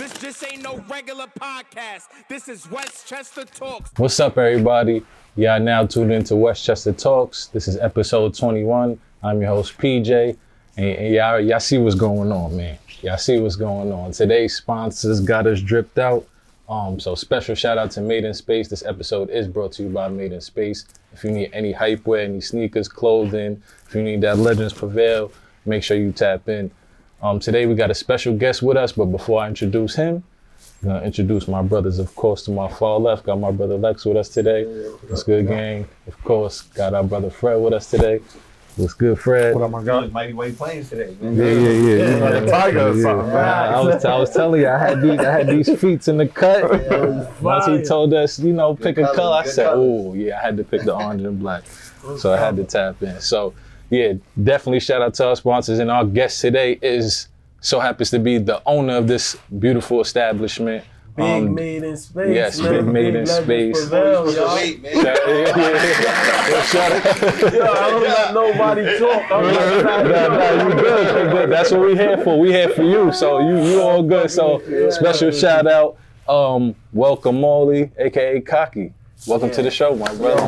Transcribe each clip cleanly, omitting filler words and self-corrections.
This ain't no regular podcast. This is Westchester Talks. What's up, everybody? Y'all now tuned into Westchester Talks. This is episode 21. I'm your host, PJ. And y'all see what's going on, man. Y'all see what's going on. Today's sponsors got us dripped out. So special shout out to Made in Space. This episode is brought to you by Made in Space. If you need any hype wear, any sneakers, clothing, if you need that Legends Prevail, make sure you tap in. Today we got a special guest with us, but before I introduce him, I'm gonna introduce my brothers, of course, to my far left. Got my brother Lex with us today. What's good, gang? Of course, got our brother Fred with us today. What's good, Fred? What up, my guy? Mighty White Plains today, man. Yeah. Like a tiger or something, man. I was telling you, I had these feats in the cut. Once he told us, pick a color, I said, oh, yeah, I had to pick the orange and black. So I had to tap in. So, yeah, definitely shout out to our sponsors. And our guest today happens to be the owner of this beautiful establishment. Big Made in Space. Yes, man. Big Made in Space. Prevail, yo, I don't let nobody talk. You good. That's what we here for. We here for you. So you all good. So special shout out. Welcome Molly, aka Cocky. Welcome to the show, my brother.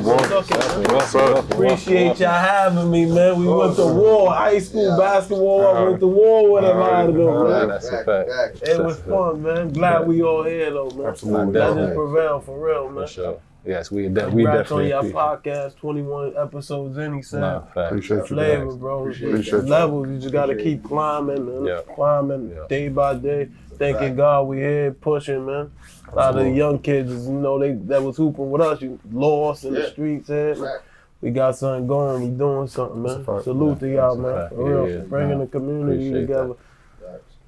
Appreciate y'all having me, man. We went to war, high school basketball. I went to war with a lot of them, man. That's a fact. It was fun, man. Glad we all here, though, man. Absolutely. Legends Prevail, for real, man. For sure. Yes, we Congrats on definitely your appreciate podcast, 21 episodes in, he said. Appreciate you, Flavor, guys. bro. Appreciate you. Levels, you just gotta keep climbing, man. Climbing day by day. Thanking God we here pushing, man. A lot of the young kids, that was hooping with us, you lost in the streets, here. We got something going, we doing something, man. Salute to y'all, man. For real, bringing the community together.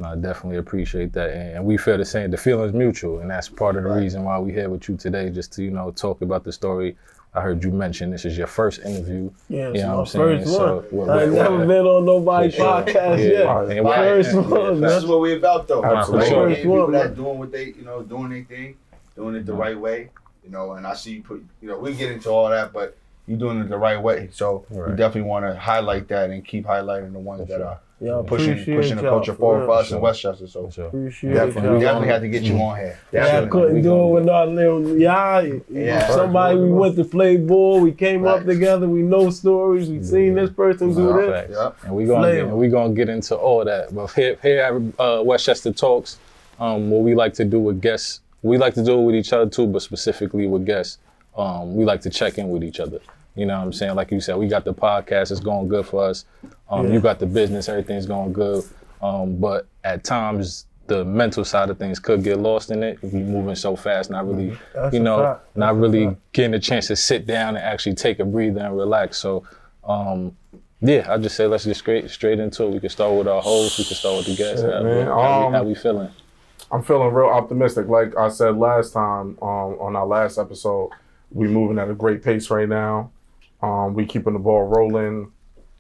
No, I definitely appreciate that, and we feel the same. The feeling's mutual, and that's part of the reason why we're here with you today, just to talk about the story. I heard you mention this is your first interview. Yeah, it's my first one. I ain't never been on nobody's podcast yet. First one. This is what we about, though. Absolutely. People that doing what they, doing their thing, doing it the right way, and I see you put, we get into all that, but you doing it the right way. So we definitely want to highlight that and keep highlighting the ones that are pushing the culture forward for us in Westchester. So appreciate we definitely had to get you on here. I couldn't do it with our little somebody we went to play ball, we came up together, we know stories, we seen this person do this. And we gonna get into all that. But here at Westchester Talks, what we like to do with guests, we like to do it with each other too, but specifically with guests, we like to check in with each other. You know what I'm saying? Like you said, we got the podcast, it's going good for us. You got the business, everything's going good. But at times, the mental side of things could get lost in it. If you're moving so fast, not really, getting a chance to sit down and actually take a breather and relax. So, I just say let's get straight into it. We can start with our host, we can start with the guests. How we feeling? I'm feeling real optimistic. Like I said last time on our last episode, we moving at a great pace right now. We keeping the ball rolling.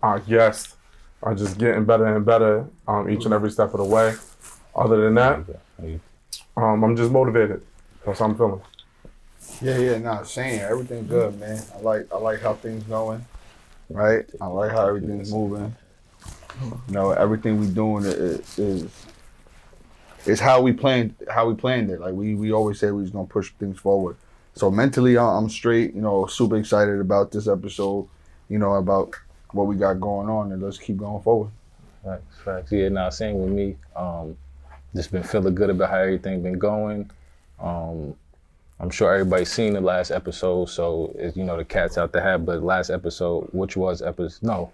Our guests are just getting better and better each and every step of the way. Other than that, I'm just motivated. That's how I'm feeling. Saying everything good, man. I like how things going, right? I like how everything's moving. Everything we doing is how we planned it. Like we always said we was gonna push things forward. So mentally, I'm straight, super excited about this episode, about what we got going on, and let's keep going forward. Facts. Yeah, same with me. Just been feeling good about how everything been going. I'm sure everybody's seen the last episode, so it's, the cat's out the hat, but last episode, which was episode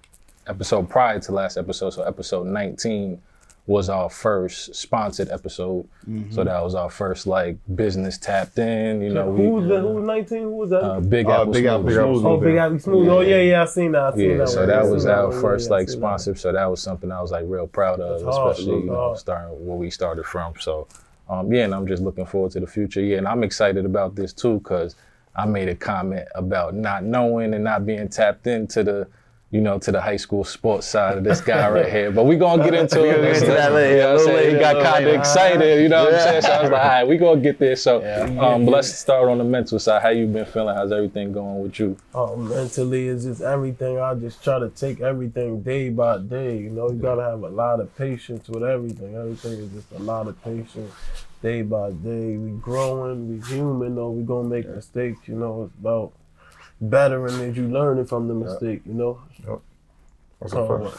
prior to last episode, so episode 19, was our first sponsored episode. So that was our first business tapped in. Who was 19? Who was that? Big Apple Smooth. Oh, Big Apple Smooth. Oh yeah, I seen that. So that was our first sponsor. So that was something I was real proud of, especially starting where we started from. So and I'm just looking forward to the future. Yeah, and I'm excited about this too because I made a comment about not knowing and not being tapped into the to the high school sports side of this guy right here. But we gonna get into it. He got kind of excited, what I'm saying? So I was like, all right, we gonna get there. So but let's start on the mental side. How you been feeling? How's everything going with you? Mentally, it's just everything. I just try to take everything day by day. You gotta have a lot of patience with everything. Everything is just a lot of patience. day by day. We growing, we human, though. We gonna make mistakes, you know. It's about bettering as you learning from the mistake, you know. Yep. That's a fact.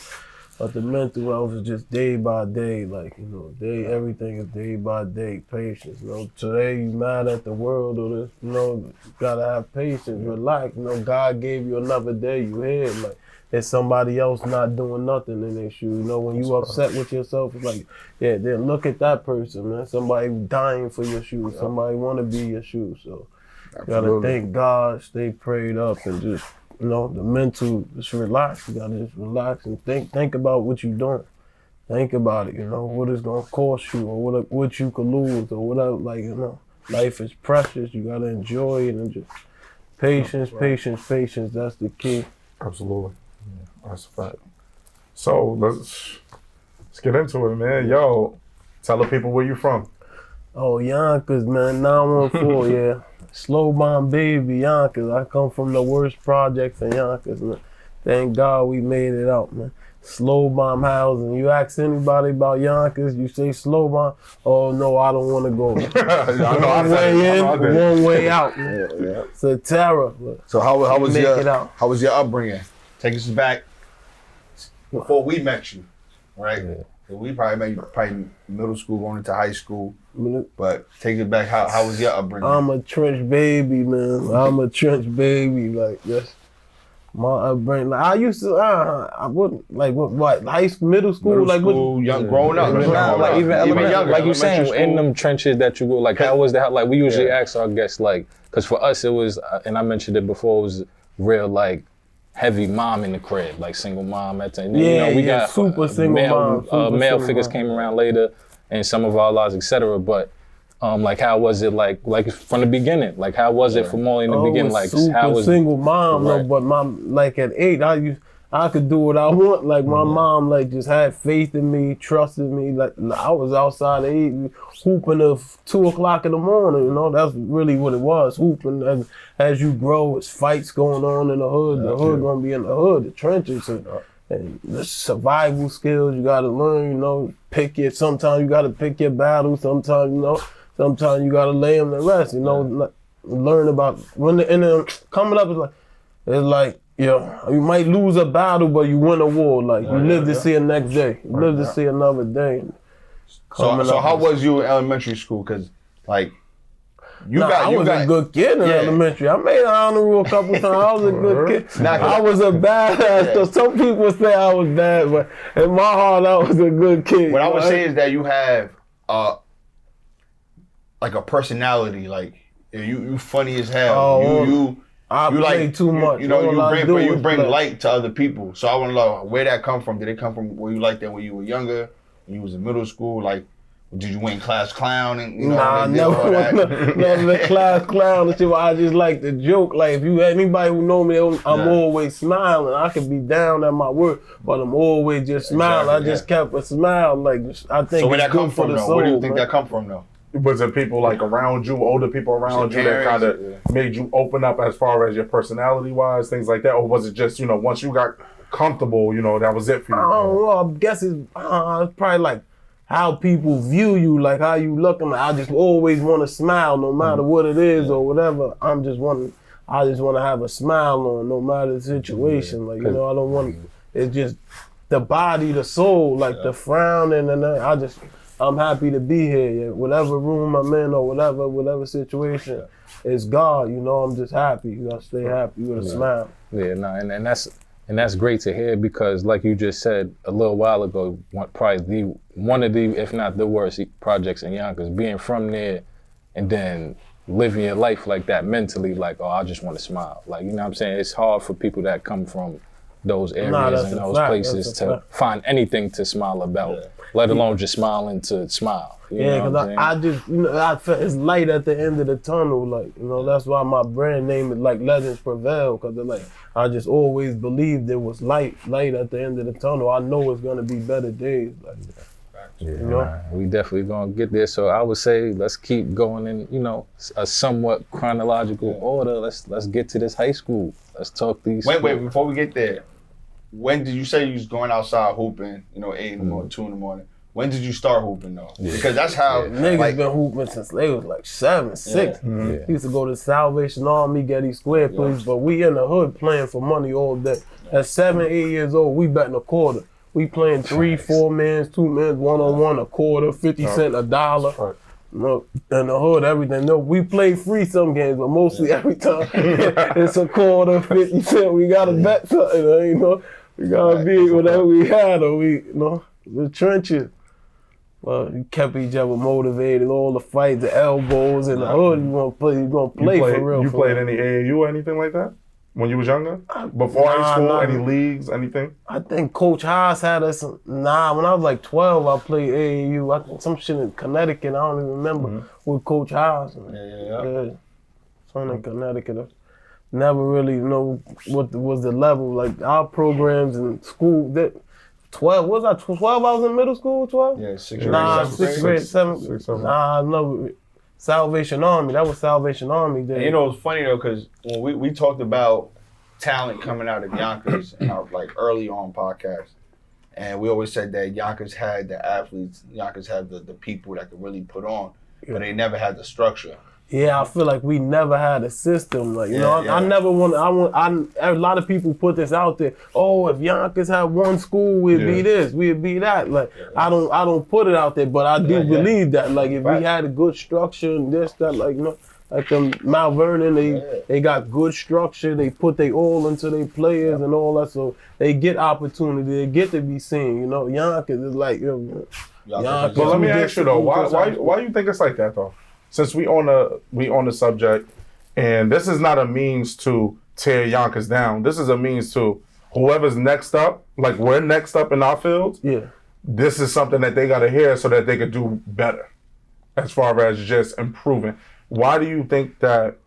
But the mental health is just day by day, like, you know, everything is day by day, patience, you know. Today you mad at the world or this, you know, you gotta have patience, relax, you know, God gave you another day, you here, like, there's somebody else not doing nothing in their shoes, you know, when you upset with yourself, it's like, yeah, then look at that person, man, somebody dying for your shoes, somebody wanna be your shoes, so you gotta thank God, stay prayed up, and just, you know, the mental, just relax. You gotta just relax and think about what you're doing. Think about it, you know, what it's gonna cost you or what you could lose or whatever, like, you know. Life is precious, you gotta enjoy it and just patience, that's the key. Absolutely. Yeah, that's a fact. So let's get into it, man. Yo, tell the people where you from. Oh, Yonkers, man, 914, yeah. Slow bomb baby, Yonkers. I come from the worst projects in Yonkers, man. Thank God we made it out, man. Slow bomb housing. You ask anybody about Yonkers, you say slow bomb. Oh no, I don't want to go. One way in, one way out. Man. Yeah. It's a terror. So how was your upbringing? Take us back before we met you, right? Yeah. We probably met you middle school, going into high school. But take it back. How was your upbringing? I'm a trench baby, man. I'm a trench baby. Like, that's my upbringing. Like, I used to, I wouldn't, like, what, high school, middle school? Young, growing up. Like, even younger. Like you saying, school. In them trenches that you go, like, how was that? Like, we usually ask our guests, like, because for us, it was, and I mentioned it before, it was real, like, heavy mom in the crib, like single mom at the end. Yeah, you know, we got super single mom. Male figures came around later in some of our lives, etc. But like, how was it like from the beginning? Like, how was it for Molly in the beginning? Like, how was single mom? Right. No, but like at 8, I could do what I want. Like my mom, like just had faith in me, trusted me. Like I was outside at 8, hooping at 2 o'clock in the morning. You know, that's really what it was. Hooping as you grow, it's fights going on in the hood. The hood gonna be in the hood, the trenches, and the survival skills you gotta learn. You know, sometimes you gotta pick your battles. Sometimes you gotta lay them to rest. You know, learn about coming up it's like. Yeah, you might lose a battle, but you win a war. Like you live to see the next day. You live to see another day. So how was you in elementary school? Because like I was a good kid in elementary. I made an honor roll a couple times. I was a good kid. I was a badass. So some people say I was bad, but in my heart, I was a good kid. What I would say is that you have like a personality. Like you funny as hell. I play too much. You know, you bring light to other people. So I want to know where that come from. Did it come from where you like that when you were younger, when you was in middle school? Like, did you win class clown and you know? Never the class clown and shit. I just like to joke. Like if anybody who know me, I'm always smiling. I could be down at my work, but I'm always just smiling. I just kept a smile. Like I think. So where that come from though? Where do you think that come from though? Was it people like around you, older people around you that kind of made you open up as far as your personality wise, things like that? Or was it just, you know, once you got comfortable, you know, that was it for you? I don't know. I guess it's probably like how people view you, like how you look. Like, I just always want to smile no matter what it is or whatever. I just want to have a smile on no matter the situation. Like, you know, I don't want, it's just the body, the soul, like the frown and I'm happy to be here. Yeah. Whatever room I'm in or whatever situation, it's God. You know, I'm just happy. You gotta stay happy with a smile. Yeah, no, and that's great to hear because, like you just said a little while ago, probably one of the, if not the worst projects in Yonkers, being from there, and then living your life like that mentally, like, oh, I just want to smile. Like, you know what I'm saying? It's hard for people that come from those areas and those places to find anything to smile about. Let alone just smiling to smile. Because I just, you know, I felt it's light at the end of the tunnel. Like, you know, that's why my brand name is like Legends Prevail. Because like, I just always believed there was light at the end of the tunnel. I know it's gonna be better days. Like, you know, we definitely gonna get there. So I would say let's keep going in, you know, a somewhat chronological order. Let's get to this high school. Let's talk these. Wait, before we get there. When did you say you was going outside hooping, you know, 8 in the morning, 2 in the morning? When did you start hooping though? Because that's how niggas been hooping since they was like 7, 6. Yeah. Used to go to Salvation Army, Getty Square, please. But we in the hood playing for money all day. At 7, 8 years old, we betting a quarter. We playing 3, 4 mans, 2 mans, 1-on-1, a quarter, 50 cent, $1. No, in the hood, everything. No, we play free some games, but mostly every time it's a quarter, 50 cent. We gotta bet something, you know. We gotta be whatever we had, or the trenches. Well, we kept each other motivated. All the fights, the elbows, in the hood. You gonna play for real. You played any AAU or anything like that when you was younger? Before high school, any leagues, anything? I think Coach Haas had us. When I was like 12, I played AAU. I think some shit in Connecticut. I don't even remember with Coach Haas. Yeah. Something in Connecticut. Never really know what was the level. Like our programs in school. 12, what was I, 12 I was in middle school, 12? Yeah, 6th grade, Nah, 7th 6th grade, 7th. Nah, no, Salvation Army, that was Salvation Army day. And you know, it's funny though, because when we talked about talent coming out of Yonkers in our like early on podcast, and we always said that Yonkers had the athletes, Yonkers had the people that could really put on, but they never had the structure. Yeah, I feel like we never had a system. Like, I never want. A lot of people put this out there. Oh, if Yonkers had one school, we'd be this, we'd be that. Like, I don't put it out there, but I do believe that. Like, if we had a good structure and this, that, like, like Mount Vernon, they got good structure. They put their all into their players and all that, so they get opportunity. They get to be seen. Yonkers is like, Yonkers. But let me ask you though, why you think it's like that though? Since we on the subject, and this is not a means to tear Yonkers down. This is a means to whoever's next up, like we're next up in our field. Yeah. This is something that they gotta hear so that they could do better as far as just improving. Why do you think that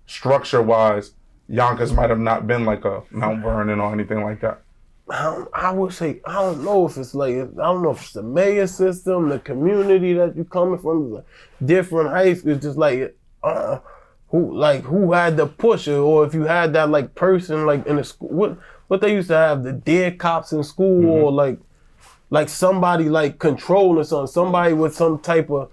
structure-wise, Yonkers might have not been like a Mount Vernon or anything like that? I would say, I don't know if it's the mayor system, the community that you coming from, like different high schools. It's just like, who had the pusher, or if you had that like person like in the school, what they used to have, the dead cops in school, or like somebody like controlling somebody with some type of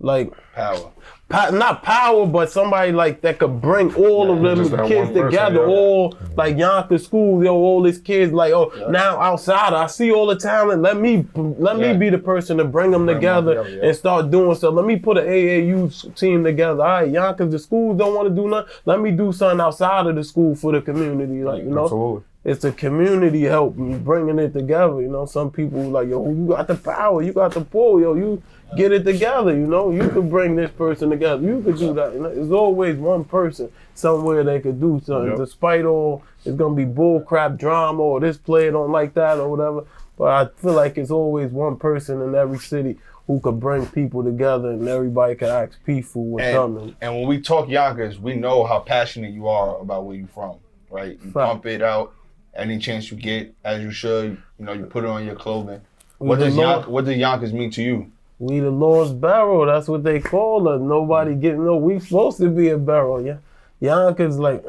like power. Not power, but somebody like that could bring all of them kids together, all like Yonkers schools, all these kids like, now outside I see all the talent. Let me be the person to bring them together and start doing stuff. Let me put an AAU team together. All right, Yonkers, the schools don't want to do nothing. Let me do something outside of the school for the community. Like, Absolutely. It's a community help, bringing it together. Some people like, you got the power, you got the pull, you get it together. You could bring this person together. You could do that. There's always one person somewhere that could do something. Despite all, it's gonna be bull crap drama, or this player don't like that or whatever. But I feel like it's always one person in every city who could bring people together, and everybody can ask peaceful what's coming. And when we talk Yonkers, we know how passionate you are about where you're from, right? You pump it out any chance you get, as you should. You put it on your clothing. What does Yonkers mean to you? We the Lord's barrel. That's what they call us. Nobody we supposed to be a barrel. Yeah, Yonkers like,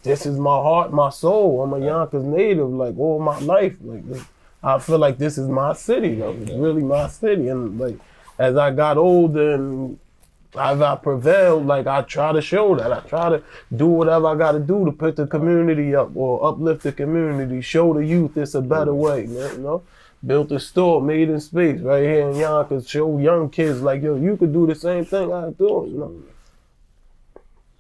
this is my heart, my soul. I'm a Yonkers native, like all my life. Like I feel like this is my city. Like, it's really my city. And like as I got older and as I prevailed, like I try to show that. I try to do whatever I got to do to put the community up or uplift the community, show the youth it's a better way, man. Built a store, made in space, right here in Yonkers. Show young kids like, you could do the same thing I'm doing.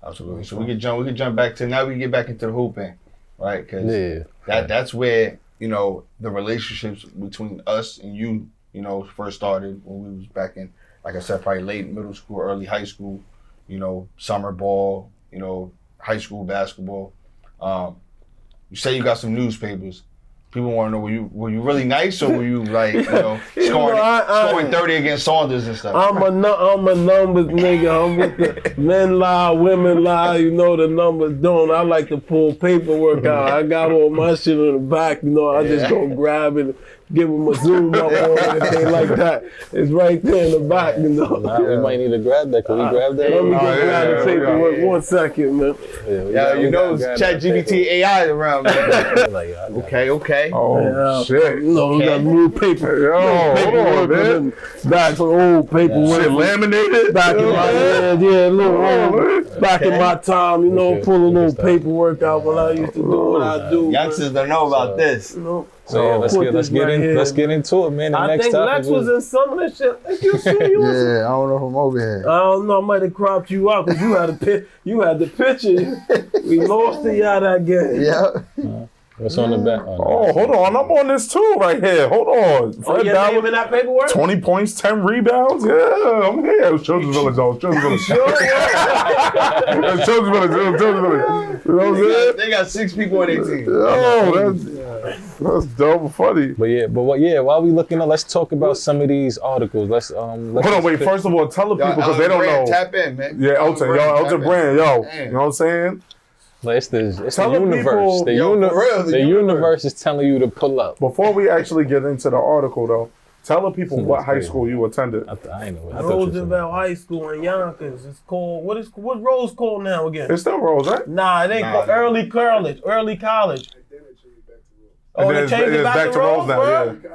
Absolutely. So we could jump back to, now we get back into the hooping, right? Because that's where the relationships between us and you, first started when we was back in, like I said, probably late middle school, early high school. Summer ball, high school basketball. You say you got some newspapers. People want to know, were you really nice, or were you like, scoring 30 against Saunders and stuff? I'm a numbers nigga. I'm with the men lie, women lie. The numbers don't. I like to pull paperwork out. I got all my shit in the back. I just go grab it, give them a zoom up on it if they like that. It's right there in the back, you know. Nah, we might need to grab that. Can we grab that? Let me go grab the paperwork 1 second, man. Yeah, you know, ChatGPT AI around, man. Okay. Oh, shit. You know, we got new paper. Yo, hold on, man. Back some old paperwork. Shit laminated? Back in my back in my time, you know, pull a little paperwork out when I used to do what I do. Youngsters don't know about this. You know, So yeah, let's get into it, man. The I next think topic Lex was in some of this shit. Think you see you was- Yeah, I don't know if I'm over here. I don't know. I might have cropped you out because you had the picture. We lost to y'all that game. Yeah. What's on the back? Oh, hold on. I'm on this too right here. Hold on. Oh, your name in that paperwork? 20 points, 10 rebounds. Yeah, I'm here. It was Children's Village, though. Children's Village. Children's Village. You know what I'm saying? They got 6 people on their team. Oh, that's dope and funny. But while we looking up, let's talk about some of these articles. Let's Hold on, wait. First of all, tell the people because they don't know. Tap in, man. Yeah, Elton. Yo, Elton Brand. Yo, Damn. you know what I'm saying? Like, it's the Tell the universe. people- The universe is telling you to pull up. Before we actually get into the article, though, tell the people what high school you attended. I know. I thought you said Roosevelt High School in Yonkers. It's called what Rose called now again? It's still Rose, right? Nah, it ain't called Early College. Oh, they changed it back to Rose now. bro? Yeah.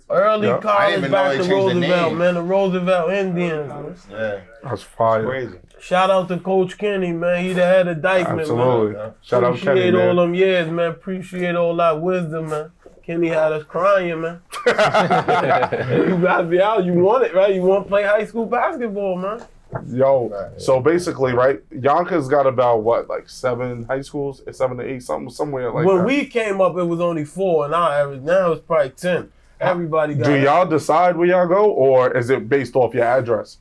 Early Yeah. I didn't College even know back they to changed the Roosevelt, name. man. The Roosevelt Indians. Man. Yeah. That's fire. Crazy. Shout out to Coach Kenny, man. He the head of Dykeman, Absolutely. man. Shout out Kenny, Appreciate all man. them years, man. Appreciate all that wisdom, man. Kenny had us crying, man. You gotta be out. You want it, right? You want to play high school basketball, man. Yo, so basically, right, Yonkers got about, what, like 7 high schools? 7 to 8, somewhere like When that. we came up, it was only 4, and our average now it's probably 10. Everybody got Do it. y'all decide where y'all go, or is it based off your address?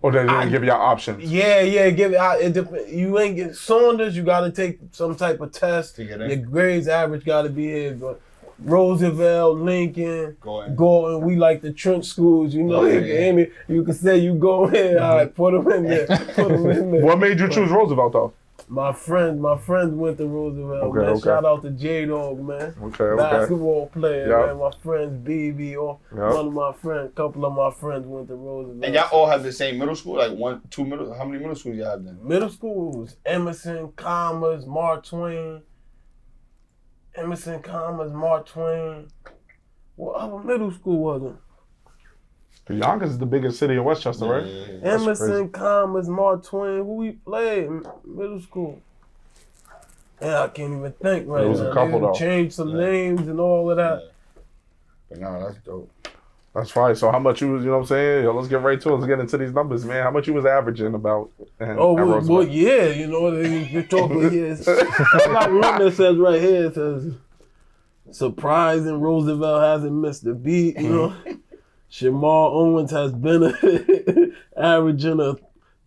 Or they didn't give y'all options? Yeah, give it out. You ain't get Saunders. You got to take some type of test. To get in. Your grades average got to be here. But Roosevelt, Lincoln, Gordon. we like the trench schools. You know, Oh, yeah. you can say you go in. All right, put them in there. Put them in there. What made you choose Roosevelt, though? My friend went to Roosevelt. Okay, man. okay. Shout out to J-Dog, man. Okay. Basketball player, Yep. man. My friends, BB, or Yep. one of my friends, couple of my friends went to Roosevelt. And y'all all have the same middle school? Like 1, 2 middle? How many middle schools y'all have then? Middle school was Emerson, Commerce, Mark Twain. Emerson, Commerce, Mark Twain. What other middle school was it? Yonkers is the biggest city in Westchester, right? That's Emerson, crazy. Commerce, Mark Twain. Who we played in middle school? Yeah, I can't even think right There was now. a couple, They though. changed some names and all of that. But no, that's dope. That's fine. So how much you was, you know what I'm saying? Yo, let's get right to it. Let's get into these numbers, man. How much you was averaging about? Oh, at well, Roosevelt? yeah, you know, you're talking here. I got one that says right here, it says, surprising Roosevelt hasn't missed a beat, you know. Shamar Owens has been averaging a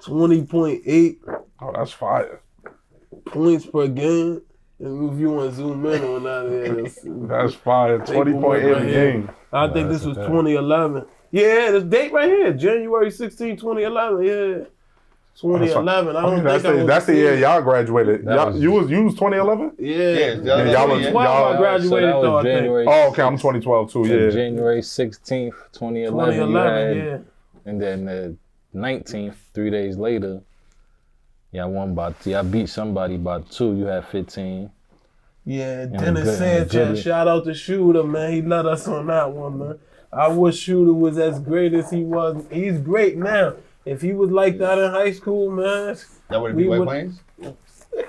20.8 Oh, that's fire. points per game. And if you want to zoom in on that, That's fire. 20.8 a game. I think this was 2011. Yeah, this date right here, January 16, 2011. Yeah, 2011. I don't think I was that's the year y'all graduated. You was 2011? Yeah, y'all was- 12 I graduated that was though, I think. January. Oh, okay. I'm 2012 too. Yeah. January 16th, 2011. 2011, you had, yeah. And then the 19th, 3 days later, y'all beat somebody by 2. You had 15. Yeah, I'm Dennis good. Sanchez, shout out to Shooter, man. He let us on that one, man. I wish Shooter was as great as he was. He's great now. If he was like that in high school, man, That would we be White would- Plains? I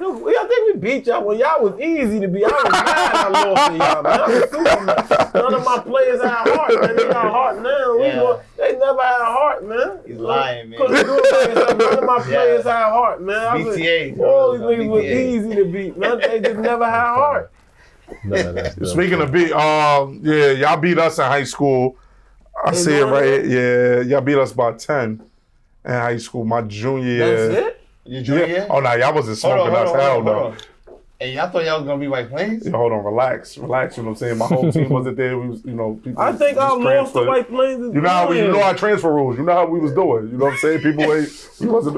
think we beat y'all when y'all was easy to beat. I was mad I lost to y'all, man. I was Superman. None of my players had heart, man. They got heart now. They never had heart, man. He's lying, man. Couldn't do it like that. None of my players had heart, man. I was- BTA. all these niggas was BTA. easy to beat, man. They just never had heart. No, that's dope. Speaking of beat, yeah, y'all beat us in high school. I see it right here. Yeah, y'all beat us by 10 in high school. My junior year. That's it? Your junior year? Oh no, y'all wasn't Hold smoking us. Hell no. And y'all thought y'all was gonna be White Plains? Yeah, hold on, relax. You know what I'm saying? My whole team wasn't there. We was, people. I think I lost to White Plains. You know how our transfer rules. You know how we was doing. You know what I'm saying? People ain't.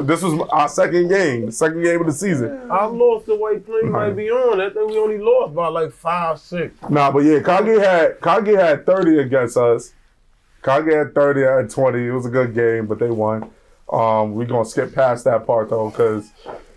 This was our second game of the season. I lost to White Plains right beyond. I think we only lost by like 5-6. Nah, but yeah, Kage had 30 against us. Kage had 30, I had 20. It was a good game, but they won. We gonna skip past that part though, because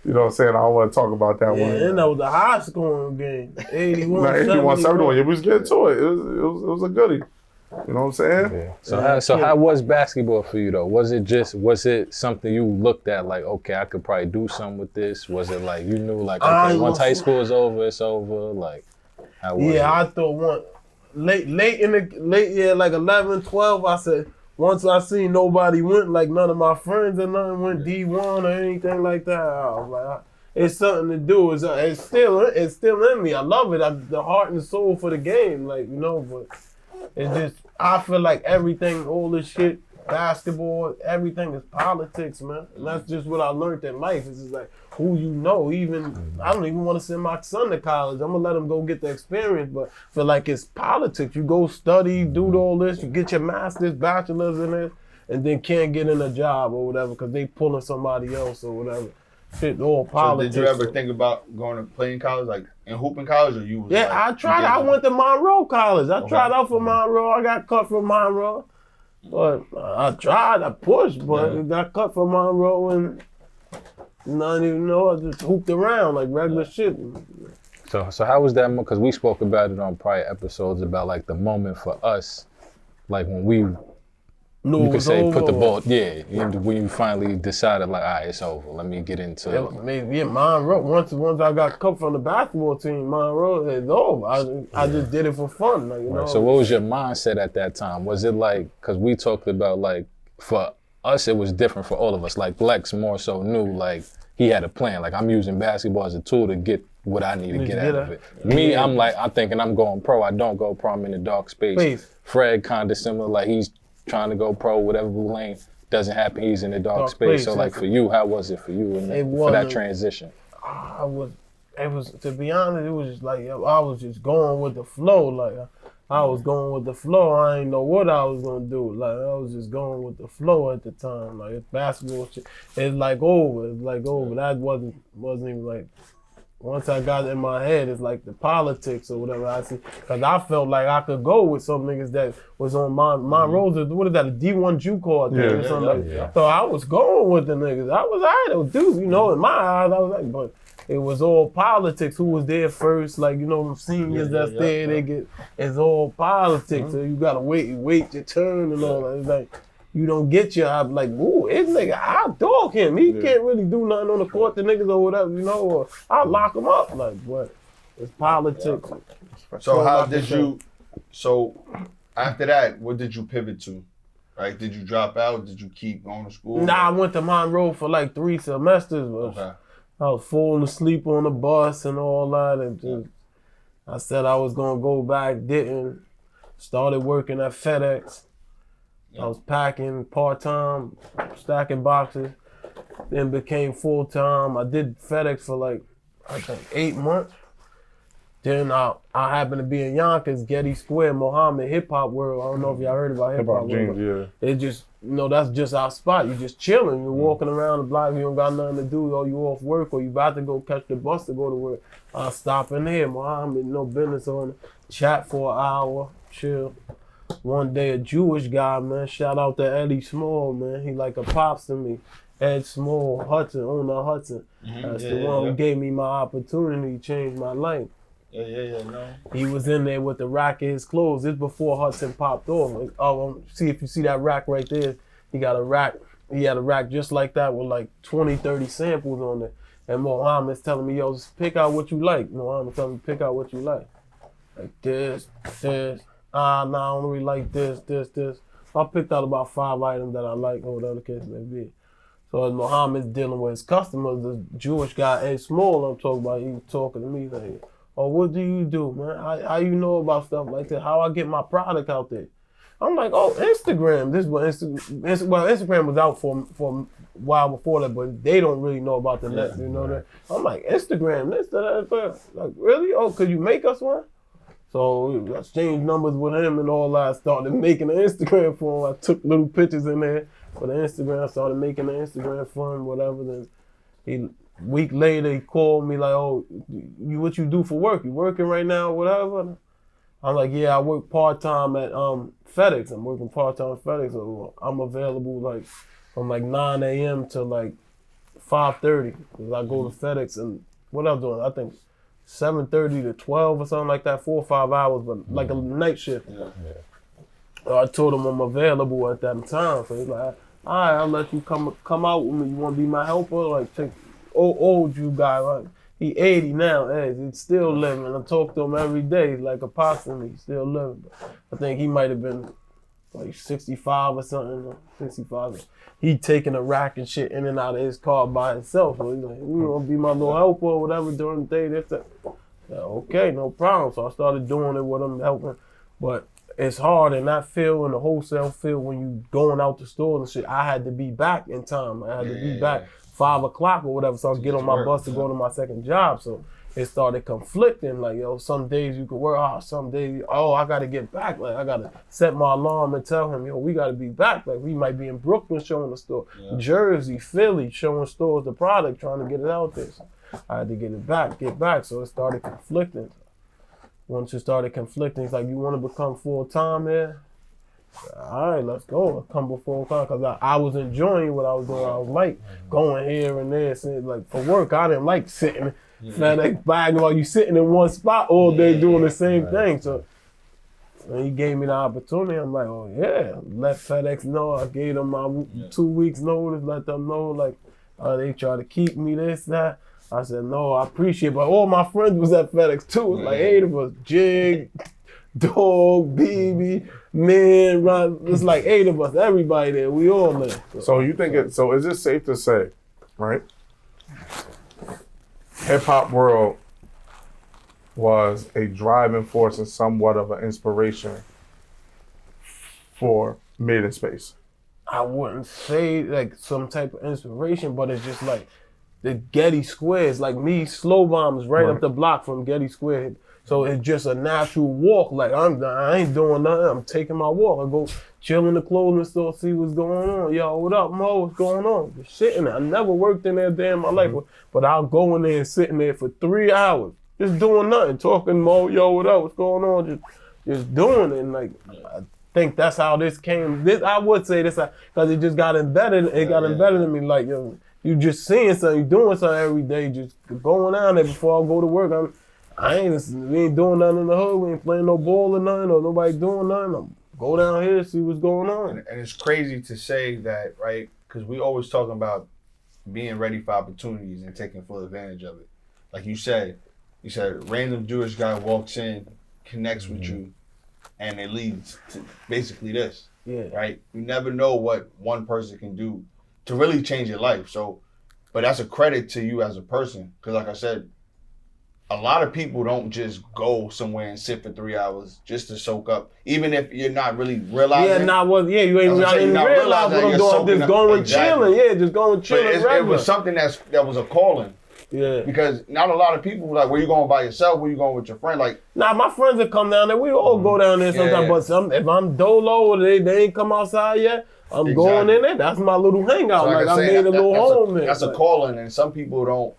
you know what I'm saying, I don't want to talk about that one. Yeah, and that was a high scoring game. 81-71. Yeah, we was getting to it. It was a goodie. You know what I'm saying? Yeah. So how was basketball for you though? Was it something you looked at like, okay, I could probably do something with this? Was it like you knew like, okay, once high school is over, it's over? Like, how was it? I thought late year, like 11, 12, I said, once I seen nobody went, like none of my friends or nothing went D1 or anything like that, I was like, it's something to do. It's still in me. I love it. The heart and soul for the game, like, but it's just, I feel like everything, all this shit, basketball, everything is politics, man. And that's just what I learned in life. It's just like who you know. I don't even want to send my son to college. I'm gonna let him go get the experience, but I feel like it's politics. You go study, do all this, you get your master's, bachelor's in it, and then can't get in a job or whatever because they pulling somebody else or whatever. Shit, all politics. So did you ever think about going to play in college, like in hooping college, or you? I tried. I went to Monroe College. I tried out for Monroe. I got cut from Monroe. But I tried, I pushed, but it got cut from Monroe and not even know. I just hooped around like regular shit. So how was that? Because we spoke about it on prior episodes about like the moment for us, like when we, you could say, put the ball, when you finally decided like, all right, it's over. Let me get into it. Monroe. Once I got cut from the basketball team, Monroe, it's over. I just did it for fun, like, you know. So what was your mindset at that time? Was it like, because we talked about like, for us, it was different for all of us. Like Lex more so knew, like he had a plan. Like I'm using basketball as a tool to get what I need to get out of it. Me, I'm thinking I'm going pro. I don't go pro. I'm in the dark space. Fred kind of similar. Like he's trying to go pro, whatever lane doesn't happen. He's in the dark space. So like for you, how was it for you for that transition? It was, to be honest, it was just like I was just going with the flow. Like I was going with the flow. I didn't know what I was gonna do. Like I was just going with the flow at the time. Like it's basketball shit. It's like over. That wasn't even like. Once I got in my head, it's like the politics or whatever I see. Because I felt like I could go with some niggas that was on my road. What is that, a D1 JUCO? Or something So I was going with the niggas. I was all right, dude. In my eyes, I was like, but it was all politics. Who was there first? Like, them seniors that's there, it's all politics. So you got to wait your turn and all that. It's like, you don't get your, I'm like, ooh, this nigga, I'll dog him. He can't really do nothing on the court to niggas or whatever, or I'll lock him up. Like, but it's politics. So so after that, what did you pivot to? Like, did you drop out? Did you keep going to school? Nah, I went to Monroe for like 3 semesters. But I was falling asleep on the bus and all that. And I said I was going to go back, didn't. Started working at FedEx. I was packing part-time, stacking boxes, then became full-time. I did FedEx for like, I think 8 months. Then I happened to be in Yonkers, Getty Square, Mohammed, Hip Hop World. I don't know if y'all heard about Hip Hop World. It just, that's just our spot. You just chilling. You're walking around the block. You don't got nothing to do. Or you off work, or you about to go catch the bus to go to work. I stop in there, Mohammed, no business on it. Chat for an hour, chill. One day, a Jewish guy, man, shout out to Eddie Small, man. He like a pops to me. Ed Small, Hudson, owner Hudson. That's the one who gave me my opportunity, changed my life. He was in there with the rack of his clothes. This before Hudson popped off. See if you see that rack right there. He got a rack. He had a rack just like that with like 20, 30 samples on it. And Mohammed's telling me, yo, just pick out what you like. Mohammed's telling me, pick out what you like. Like this. I don't really like this. So I picked out about 5 items that I like, or whatever the case may be. So as Mohammed's dealing with his customers, the Jewish guy, Ed Small, I'm talking about, he was talking to me like, oh, what do you do, man? How you know about stuff like that? How I get my product out there? I'm like, oh, Instagram. This is what Instagram was out for while before that, but they don't really know about the net, you know that. I'm like, Instagram, this, that. Like, really? Oh, could you make us one? So I exchanged numbers with him and all that. I started making an Instagram for him. I took little pictures in there for the Instagram. I started making an Instagram for him, whatever. Then week later, he called me like, oh, what you do for work? You working right now, whatever? I'm like, yeah, I work part-time at FedEx. I'm working part-time at FedEx. So I'm available like from like 9 a.m. to like 5:30. Cause I go to FedEx and what I'm doing, I think 7:30 to 12 or something like that, 4 or 5 hours, but like a night shift. I told him I'm available at that time. So he's like, all right, I'll let you come out with me. You want to be my helper? Like, take old you guy. Like, he 80 now. Hey, he's still living. I talk to him every day, like approximately, he's still living. But I think he might have been like 65 or something, 65. He taking a rack and shit in and out of his car by himself. So he's like, you want to be my little helper or whatever during the day? That's that. Yeah, okay, no problem. So I started doing it with him, helping. But it's hard in that field, in the wholesale field, when you going out the store and shit. I had to be back in time. I had to be back 5 o'clock or whatever, so I get on my bus to go to my second job. So it started conflicting. Like, yo, some days you could work, some days, I got to get back. Like, I got to set my alarm and tell him, yo, we got to be back. Like, we might be in Brooklyn showing the store, Jersey, Philly, showing stores the product, trying to get it out there. So I had to get back. So it started conflicting. Once it started conflicting, it's like, you want to become full-time here? All right, let's go. I come before time because I was enjoying what I was doing. I was like going here and there. Like for work, I didn't like sitting FedEx bag while you sitting in one spot all day doing the same thing. So when he gave me the opportunity, I'm like, oh yeah, let FedEx know. I gave them my 2 weeks notice, let them know like they try to keep me this, that. I said, no, I appreciate it. But all my friends was at FedEx too. It was like 8 of us. Jig, Dog, BB, man, Ron. It's like 8 of us. Everybody there. We all there. So you think so is it safe to say, right? Hip hop world was a driving force and somewhat of an inspiration for Made in Space. I wouldn't say like some type of inspiration, but it's just like the Getty Squares, like me, Slow Bombs right up the block from Getty Square. So it's just a natural walk. Like I ain't doing nothing. I'm taking my walk. I go chill in the clothing store, see what's going on. Yo, what up, Mo? What's going on? Just sitting there. I never worked in there a day in my life, but I'll go in there and sit in there for 3 hours, just doing nothing, talking Mo. Yo, what up? What's going on? Just doing it. And like I think that's how this came. This I would say this because it just got embedded. It got embedded in me. Like yo. You just seeing something, you doing something every day, just going down there before I go to work. We ain't doing nothing in the hood. We ain't playing no ball or nothing, or nobody doing nothing. I'm go down here, see what's going on. And it's crazy to say that, right? Because we always talking about being ready for opportunities and taking full advantage of it. Like you said, random Jewish guy walks in, connects with you, and it leads to basically this. Yeah. Right? You never know what one person can do to really change your life. So, but that's a credit to you as a person. Because like I said, a lot of people don't just go somewhere and sit for 3 hours just to soak up, even if you're not really realizing. You ain't realize what I'm doing. I'm just going chilling. Yeah, just going chilling. It was something that was a calling. Yeah. Because not a lot of people like, where you going by yourself? Where you going with your friend? Like, nah, my friends will come down there. We all go down there sometimes. But if I'm dolo or they ain't come outside yet, I'm going in there. That's my little hangout. So like I made a little home there. That's a calling, and some people don't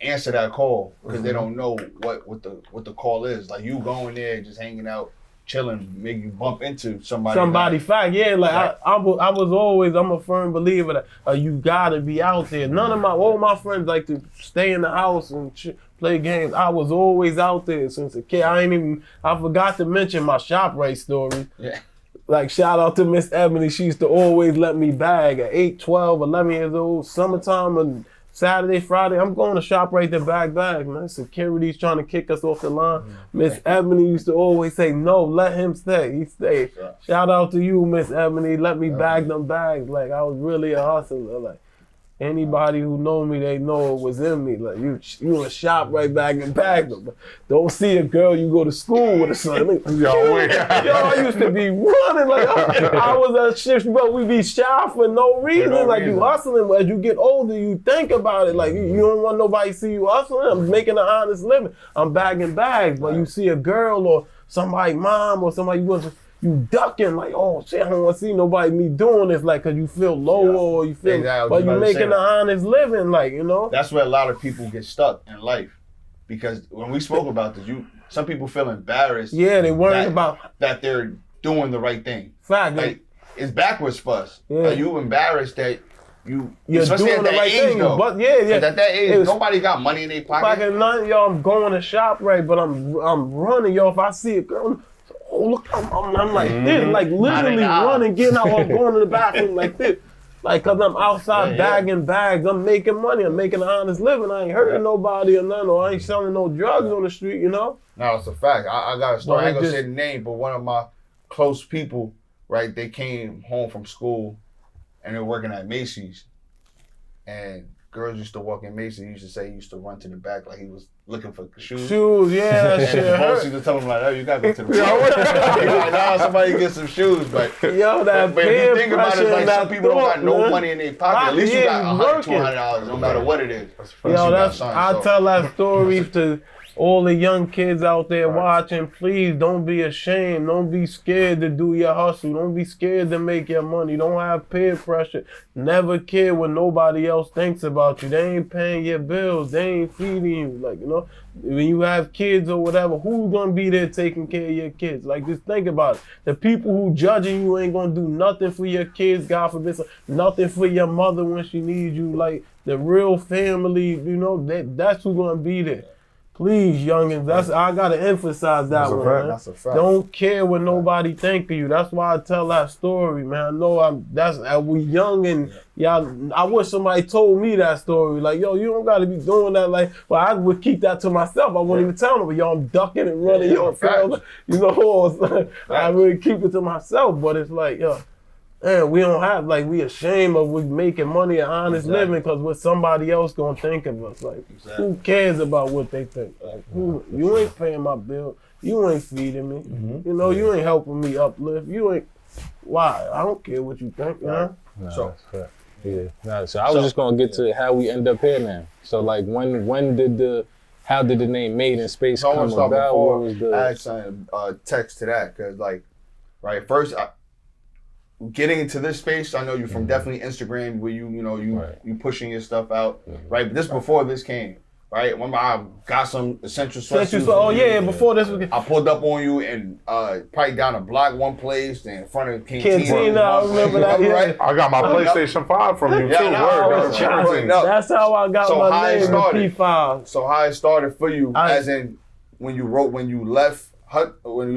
answer that call because they don't know what the call is. Like you going there, just hanging out, chilling, make you bump into somebody. Fact, yeah. Like right. I was always. I'm a firm believer that you gotta be out there. All my friends like to stay in the house and play games. I was always out there since a kid. I forgot to mention my ShopRite story. Yeah. Like, shout out to Miss Ebony. She used to always let me bag at 8, 12, 11 years old, summertime and Saturday, Friday. I'm going to ShopRite to bag, man. Security's trying to kick us off the line. Miss Ebony used to always say, no, let him stay. He stayed. Yeah. Shout out to you, Miss Ebony. Let me bag them bags. Like, I was really a hustler. Like, Anybody who know me, they know it was in me. Like you in shop right back and back. Don't see a girl you go to school with or something. Yo, I used to be running like I was a shift, but we be shy for no reason. Like you hustling. As you get older, you think about it. Like you don't want nobody to see you hustling. I'm making an honest living. I'm bagging bags, but you see a girl or somebody mom or somebody you ducking like, oh shit, I don't want to see nobody me doing this, like, cause you feel low or you feel, but you making an honest living, like, you know. That's where a lot of people get stuck in life, because when we spoke about this, some people feel embarrassed. Yeah, they worried about that they're doing the right thing. Fact, like, it's backwards for us. Yeah. Are you embarrassed that you're doing the right thing? Though, but yeah. At that age, nobody got money in their pocket. Back at none, yo, I'm going to shop right, but I'm running, yo. If I see a girl. Oh, look, I'm like this, like literally running, getting out, I'm going to the bathroom like this. Like, cause I'm outside bagging bags, I'm making money, I'm making an honest living. I ain't hurting nobody or nothing, or I ain't selling no drugs on the street, you know? No, it's a fact. I got a story, I ain't gonna say the name, but one of my close people, right, they came home from school and they're working at Macy's. And girls used to walk in Macy's, used to say he used to run to the back like he was looking for shoes. Yeah, that shit hurt. Used to tell him like, oh, you gotta go to the back. He's like, nah, somebody get some shoes. But yo, that but if you think about it, like some people don't got no money in their pocket. At least you got $100, $200, no matter what it is. Yo, I tell that story to all the young kids out there watching. Please don't be ashamed. Don't be scared to do your hustle. Don't be scared to make your money. Don't have peer pressure. Never care what nobody else thinks about you. They ain't paying your bills. They ain't feeding you. Like, you know, when you have kids or whatever, who's gonna be there taking care of your kids? Like, just think about it. The people who judging you ain't gonna do nothing for your kids, God forbid, nothing for your mother when she needs you. Like, the real family, you know, that's who's gonna be there. Please, youngins, I gotta emphasize that one, man. That's a fact. Don't care what nobody think of you. That's why I tell that story, man. I know we young and y'all. I wish somebody told me that story. Like, yo, you don't gotta be doing that. Like, well, I would keep that to myself. I wouldn't even tell them. But yo, I'm ducking and running. Yo, you know, I really keep it to myself. But it's like, yo. Man, we don't have, like, we ashamed of we making money, an honest living, because what somebody else gonna think of us. Like, who cares about what they think? Like, you ain't paying my bill. You ain't feeding me. You know, you ain't helping me uplift. You ain't, why? I don't care what you think, you know? No, so, that's yeah. No, so I was just gonna get to how we end up here now. So, like, how did the name Made in Space come about? What was the... I had sent a text to that, because, like, right, first, getting into this space, I know you from definitely Instagram, where you pushing your stuff out, right? But this before this came, right? Remember, I got some essential sweatsuits. Oh yeah, before this was. I pulled up on you and probably down a block one place, then in front of Cantina. I remember that. Right? I got my PlayStation 5 from you too. That's how I got my name, the P5. So how it started for you, as in when you left Hudson, let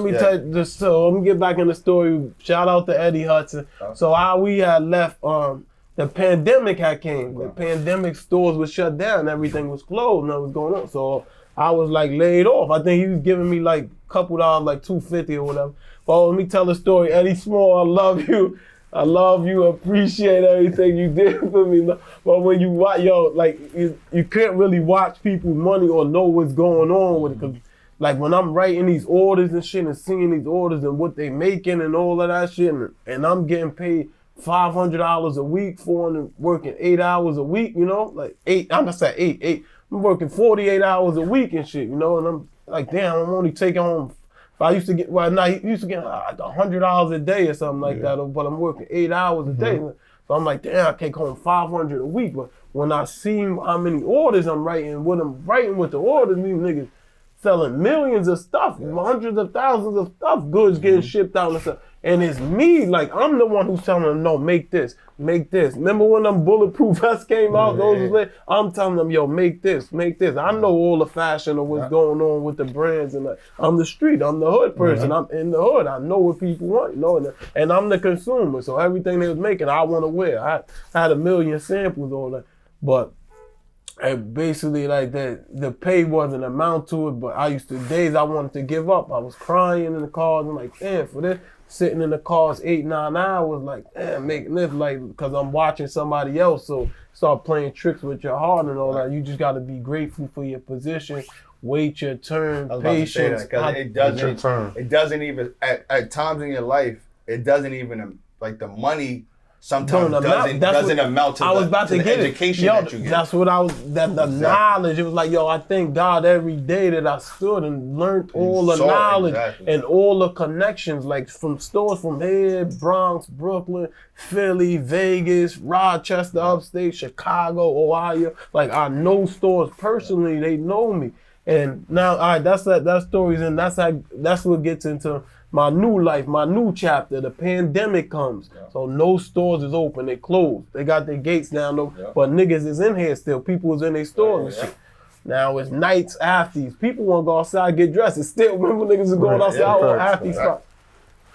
me tell you this. So let me get back in the story. Shout out to Eddie Hudson. So how we had left, the pandemic had came. The pandemic, stores was shut down. Everything was closed. Nothing was going on. So I was like laid off. I think he was giving me like a couple dollars, like $250 or whatever. But let me tell the story. Eddie Small, I love you. I love you. Appreciate everything you did for me. But when you watch, like you can't really watch people's money or know what's going on with it. Cause like when I'm writing these orders and shit and seeing these orders and what they making and all of that shit, and I'm getting paid $500 a week for working 8 hours a week, you know, like I'm working 48 hours a week and shit, you know, and I'm like, damn, I'm only taking home. If I used to get, he used to get like $100 a day or something like that, but I'm working 8 hours a day. So I'm like, damn, I take home $500 a week. But when I see how many orders I'm writing, what I'm writing with the orders, these niggas selling millions of stuff, hundreds of thousands of stuff, goods getting shipped out and stuff. And it's me, like, I'm the one who's telling them, no, make this. Remember when them bulletproof vests came out? I'm telling them, yo, make this. I know all the fashion of what's going on with the brands. And like, I'm the street, I'm the hood person. I'm in the hood. I know what people want, you know, and I'm the consumer. So everything they was making, I want to wear. I had a million samples on that. But basically, like the pay wasn't amount to it, but days I wanted to give up. I was crying in the cars. I'm like, damn, for this sitting in the cars 8-9 hours, like, damn, making this, like, because I'm watching somebody else. So start playing tricks with your heart and all that. You just got to be grateful for your position, wait your turn, patience. It doesn't even, at times in your life, it doesn't even, like the money sometimes doesn't amount to the education that you get. That's what I was, the knowledge. It was like, yo, I thank God every day that I stood and learned all the knowledge and all the connections, like from stores from here, Bronx, Brooklyn, Philly, Vegas, Rochester, upstate, Chicago, Ohio. Like I know stores personally, they know me. And now, all right, that story's in, that's what gets into my new life, my new chapter. The pandemic comes. So no stores is open, they closed. They got their gates down though, but niggas is in here still. People is in their stores and shit. Now it's nights after these. People want to go outside, get dressed. And still, remember niggas are going outside after these spots.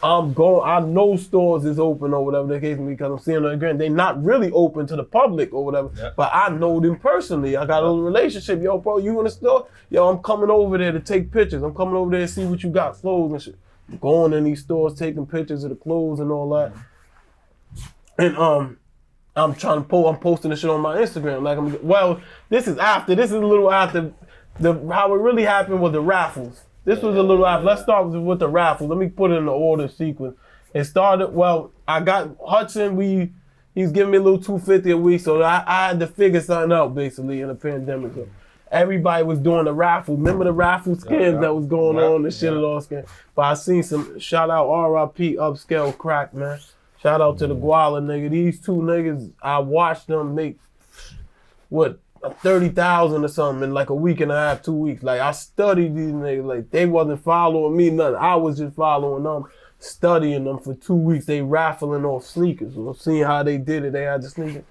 I'm going, I know stores is open or whatever the case may be because I'm seeing them again. They not really open to the public or whatever, but I know them personally. I got a relationship. Yo, bro, you in the store? Yo, I'm coming over there to take pictures. I'm coming over there to see what you got, clothes and shit. I'm going in these stores, taking pictures of the clothes and all that. And I'm trying to I'm posting this shit on my Instagram. Like, this is a little after how it really happened with the raffles. This was a little after. Let's start with the raffle. Let me put it in the order sequence. It started, I got Hudson, he's giving me a little $250 a week, so I had to figure something out basically in the pandemic. So everybody was doing the raffle. Remember the raffle scams that was going on, the shit at all scam. But I seen some, shout out RIP Upscale Crack, man. Shout out to the Guala nigga. These two niggas, I watched them make, 30,000 or something in like a week and a half, 2 weeks. Like I studied these niggas, like they wasn't following me, nothing. I was just following them, studying them for 2 weeks. They raffling off sneakers, seeing how they did it. They had the sneakers.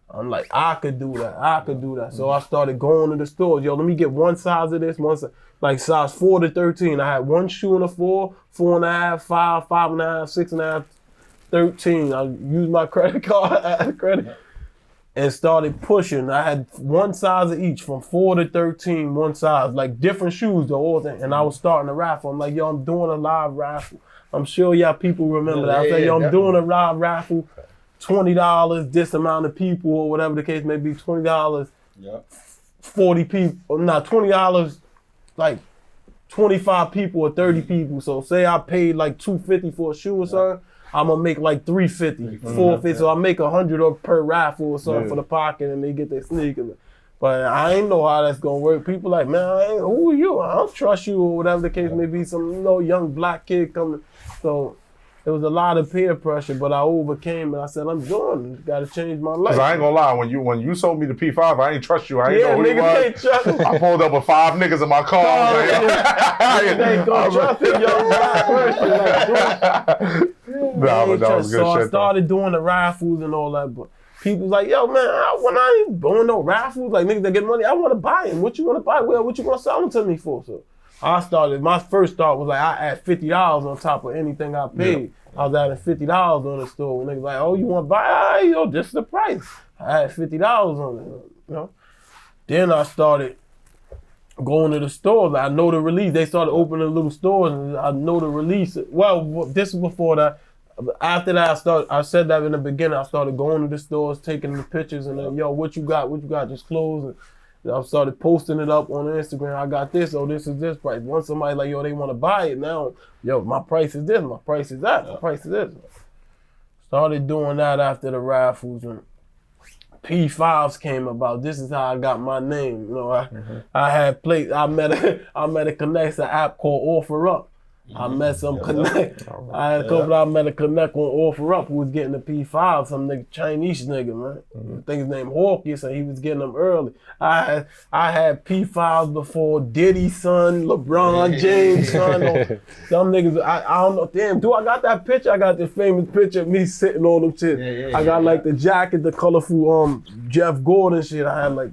I'm like, I could do that. So I started going to the stores. Yo, let me get one size of this, one size, like size 4 to 13. I had one shoe in a 4, 4.5, 5, 5.5, 6.5, 13. I used my credit card, add credit. And started pushing. I had one size of each, from 4 to 13, one size, like different shoes, the whole thing. And I was starting a raffle. I'm like, yo, I'm doing a live raffle. I'm sure y'all people remember that. I was like, yo, I'm doing a live raffle, $20, this amount of people, or whatever the case may be, $20, 40 people, not $20, like 25 people or 30 people. So say I paid like $250 for a shoe or something, I'm gonna make like $350, $450, so I make $100 per raffle or something for the pocket, and they get their sneakers. But I ain't know how that's gonna work. People like, man, who are you? I don't trust you, or whatever the case may be. Some young black kid coming. So it was a lot of peer pressure, but I overcame it. I said, I'm doing it. Got to change my life. Cause I ain't gonna lie, when you sold me the P5, I ain't trust you. I ain't know who you was. Ain't trust me. I pulled up with 5 niggas in my car. They gonna trust a young black person. But that was good so shit. I started doing the raffles and all that, but people like, yo, man, when I ain't doing no raffles, like niggas that get money, I want to buy them. What you want to buy? Well, what you gonna sell them to me for? So my first thought was like, I add $50 on top of anything I paid. I was adding $50 on the store. When niggas like, oh, you want to buy? Yo, this is the price. I had $50 on it, Then I started going to the stores. I know the release. They started opening little stores, and I know the release. Well, this is before that. After that, I said that in the beginning. I started going to the stores, taking the pictures, and then, yo, what you got? What you got? Just clothes. And I started posting it up on Instagram. I got this. Oh, this is this price. Once somebody like, yo, they want to buy it now. Yo, my price is this. My price is that. My price is this. Started doing that after the raffles, and P5s came about. This is how I got my name. I had played. I met a connect, an app called Offer Up. I met some connect. I had a couple. I met a connect on Offer Up who was getting the P5. Some nigga, Chinese nigga, man. I think his name Hawkins, and he was getting them early. I had P5s before Diddy's son, LeBron James' son. Some niggas. I don't know. Damn, do I got that picture? I got this famous picture of me sitting on them shit. I got like the jacket, the colorful Jeff Gordon shit. I had like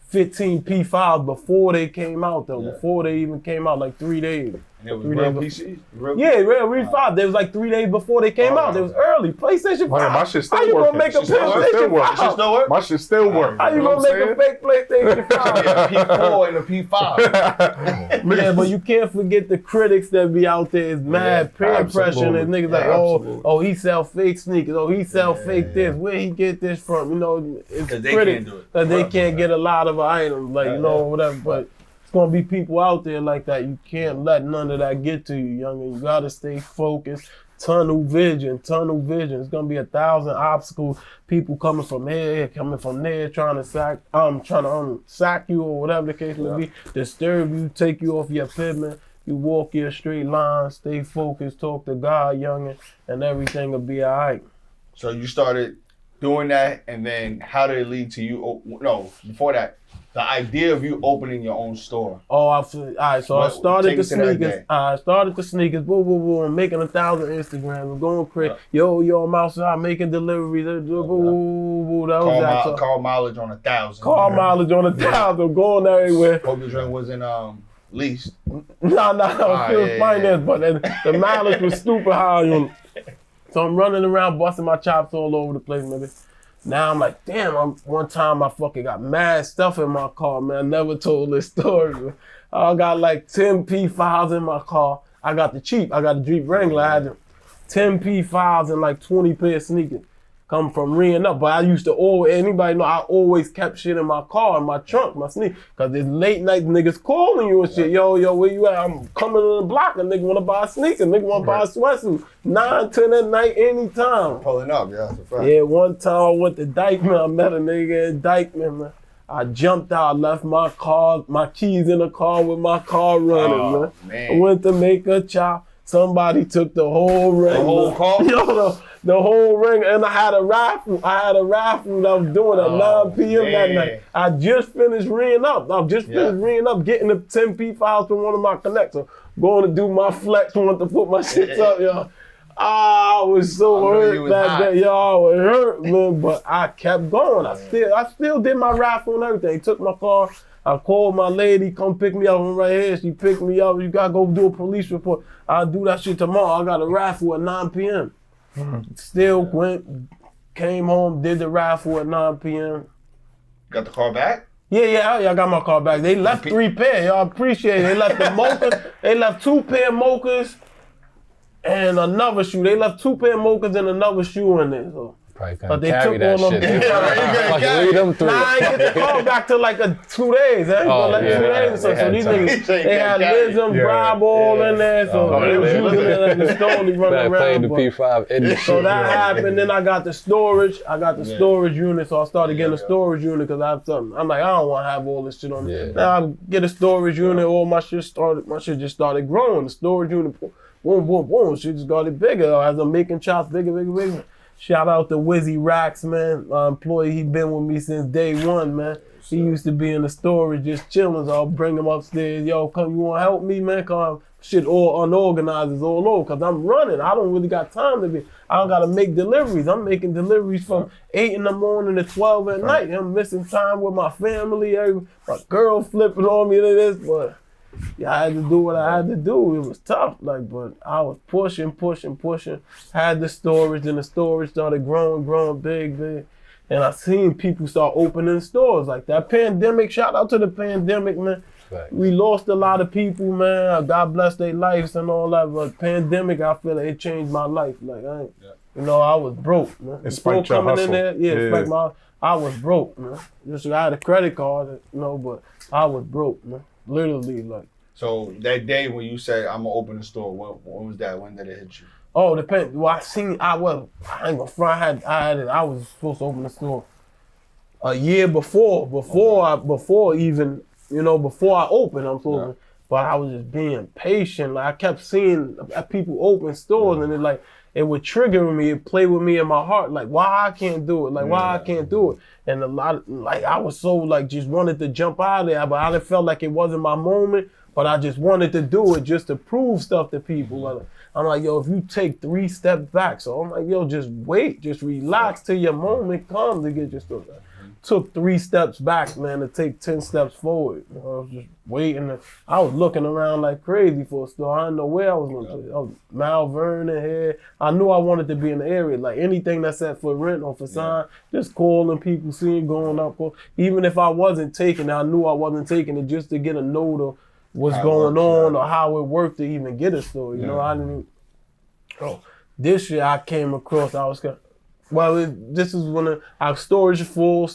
15 P5s before they came out though. Before they even came out, like 3 days. And it was real PCs? Yeah, real 5. They was like 3 days before they came out. They was early. PlayStation 5. Man, my shit still How you working. gonna make a PlayStation 5? Shit still work? My shit still work. How you gonna make a fake PlayStation 5? Yeah, P4 and a P5. Yeah, but you can't forget the critics that be out there is mad peer pressure and niggas like, oh, he sell fake sneakers, oh, he sell fake this. Where he get this from? You know, it's Cause they critics can't do it. that they can't get a lot of items, like you know, whatever. But it's gonna be people out there like that. You can't let none of that get to you, young. You gotta stay focused. Tunnel vision. It's gonna be 1,000 obstacles. People coming from here, coming from there, trying to sack you or whatever the case may be. Disturb you, take you off your pivot. You walk your straight line, stay focused, talk to God, youngin, and everything will be all right. So you started doing that, and then how did it lead to you? No, before that, the idea of you opening your own store. Oh, all right. So I started the sneakers. Boom, boom, boom. I'm making 1,000 Instagrams. I'm going crazy. Yo, I'm outside making deliveries. That was that. Call mileage on 1,000. Call mileage on 1,000. I'm going everywhere. Hope your drink wasn't leased. No, still finance, but the mileage was stupid high. So I'm running around busting my chops all over the place, nigga. Now I'm like, damn, one time I fucking got mad stuff in my car, man. I never told this story, man. I got like 10 P5s in my car. I got the Jeep Wrangler. I had 10 P5s and like 20 pair of sneakers. Come from reeing up, but I used to anybody know I always kept shit in my car, in my trunk, my sneakers. Cause there's late night niggas calling you and shit. Yo, where you at? I'm coming to the block. A nigga wanna buy a sneaker. Nigga wanna buy a sweatsuit. 9, 10 at night, anytime. Pulling up, yeah, that's a fact. Yeah, one time I went to Dykeman. I met a nigga in Dykeman, man. I jumped out, left my car, my keys in the car with my car running, man. I went to make a chop. Somebody took the whole ring. The whole car? Yo, the whole ring, and I had a raffle that I was doing at 9 p.m. that night. I just finished reeing up. Getting the 10 P5s from one of my connectors. Going to do my flex, wanted to put my shit up, yo. I was so hurt that day, y'all. It hurt, man, but I kept going. I still did my raffle and everything. Took my car. I called my lady, come pick me up. I'm right here. She picked me up. You gotta go do a police report. I'll do that shit tomorrow. I got a raffle at 9 p.m. Still went, came home, did the raffle at 9 p.m. Got the car back? Yeah, I got my car back. They left 3 pair. Y'all appreciate it. They left the mochas. They left 2 pair mochas and another shoe. They left 2 pair mochas and another shoe in there. So. Probably couldn't carry that shit. Lead them through. Nah, I ain't get the call back till like 2 days. 2 days. So these niggas, they had Lism, Bribe all in there. So they was using it at the store. They running around. The P5 in the so that happened. Then I got the storage. Storage unit. So I started getting a storage unit because I have something. I'm like, I don't want to have all this shit on me. Now I get a storage unit. All my shit just started growing. The storage unit, boom, boom, boom. Shit just got it bigger. As I'm making chops bigger. Shout out to Wizzy Racks, man. My employee, he been with me since day one, man. He used to be in the storage just chilling, so I'll bring him upstairs. Yo, come, you wanna help me, man? Cause shit all unorganized is all over, cause I'm running. I don't really got time to be. I don't gotta make deliveries. I'm making deliveries from 8 in the morning to 12 at night. I'm missing time with my family. My girl flipping on me to this, but yeah, I had to do what I had to do. It was tough, but I was pushing. Had the storage, and the storage started growing big. And I seen people start opening stores. Like that pandemic, shout out to the pandemic, man. Right. We lost a lot of people, man. God bless their lives and all that. But pandemic, I feel like it changed my life. Like I was broke, man. It spiked your hustle. In there, I was broke, man. I had a credit card, but I was broke, man. Literally, like. So that day when you said I'm gonna open the store, when was that? When did it hit you? Oh, depends. Well, I ain't gonna front. I was supposed to open the store a year before I opened. I'm talking, but I was just being patient. Like I kept seeing people open stores, and it would trigger me. It play with me in my heart. Like why I can't do it? Like why I can't do it? And a lot I was so just wanted to jump out of there, but I didn't felt like it wasn't my moment. But I just wanted to do it just to prove stuff to people. I'm like, yo, if you take 3 steps back, so I'm like, yo, just wait, just relax till your moment comes to get your stuff. took 3 steps back, man, to take 10 steps forward. You know, I was just waiting. I was looking around like crazy for a store. I didn't know where I was going to. I was Mount Vernon here. I knew I wanted to be in the area. Like anything that's set for rent or for sign, just calling people, seeing going up. Even if I wasn't taking it, I knew I wasn't taking it just to get a note of what's going on or how it worked to even get a store. You know, I didn't. This year I came across. This is when our storage full,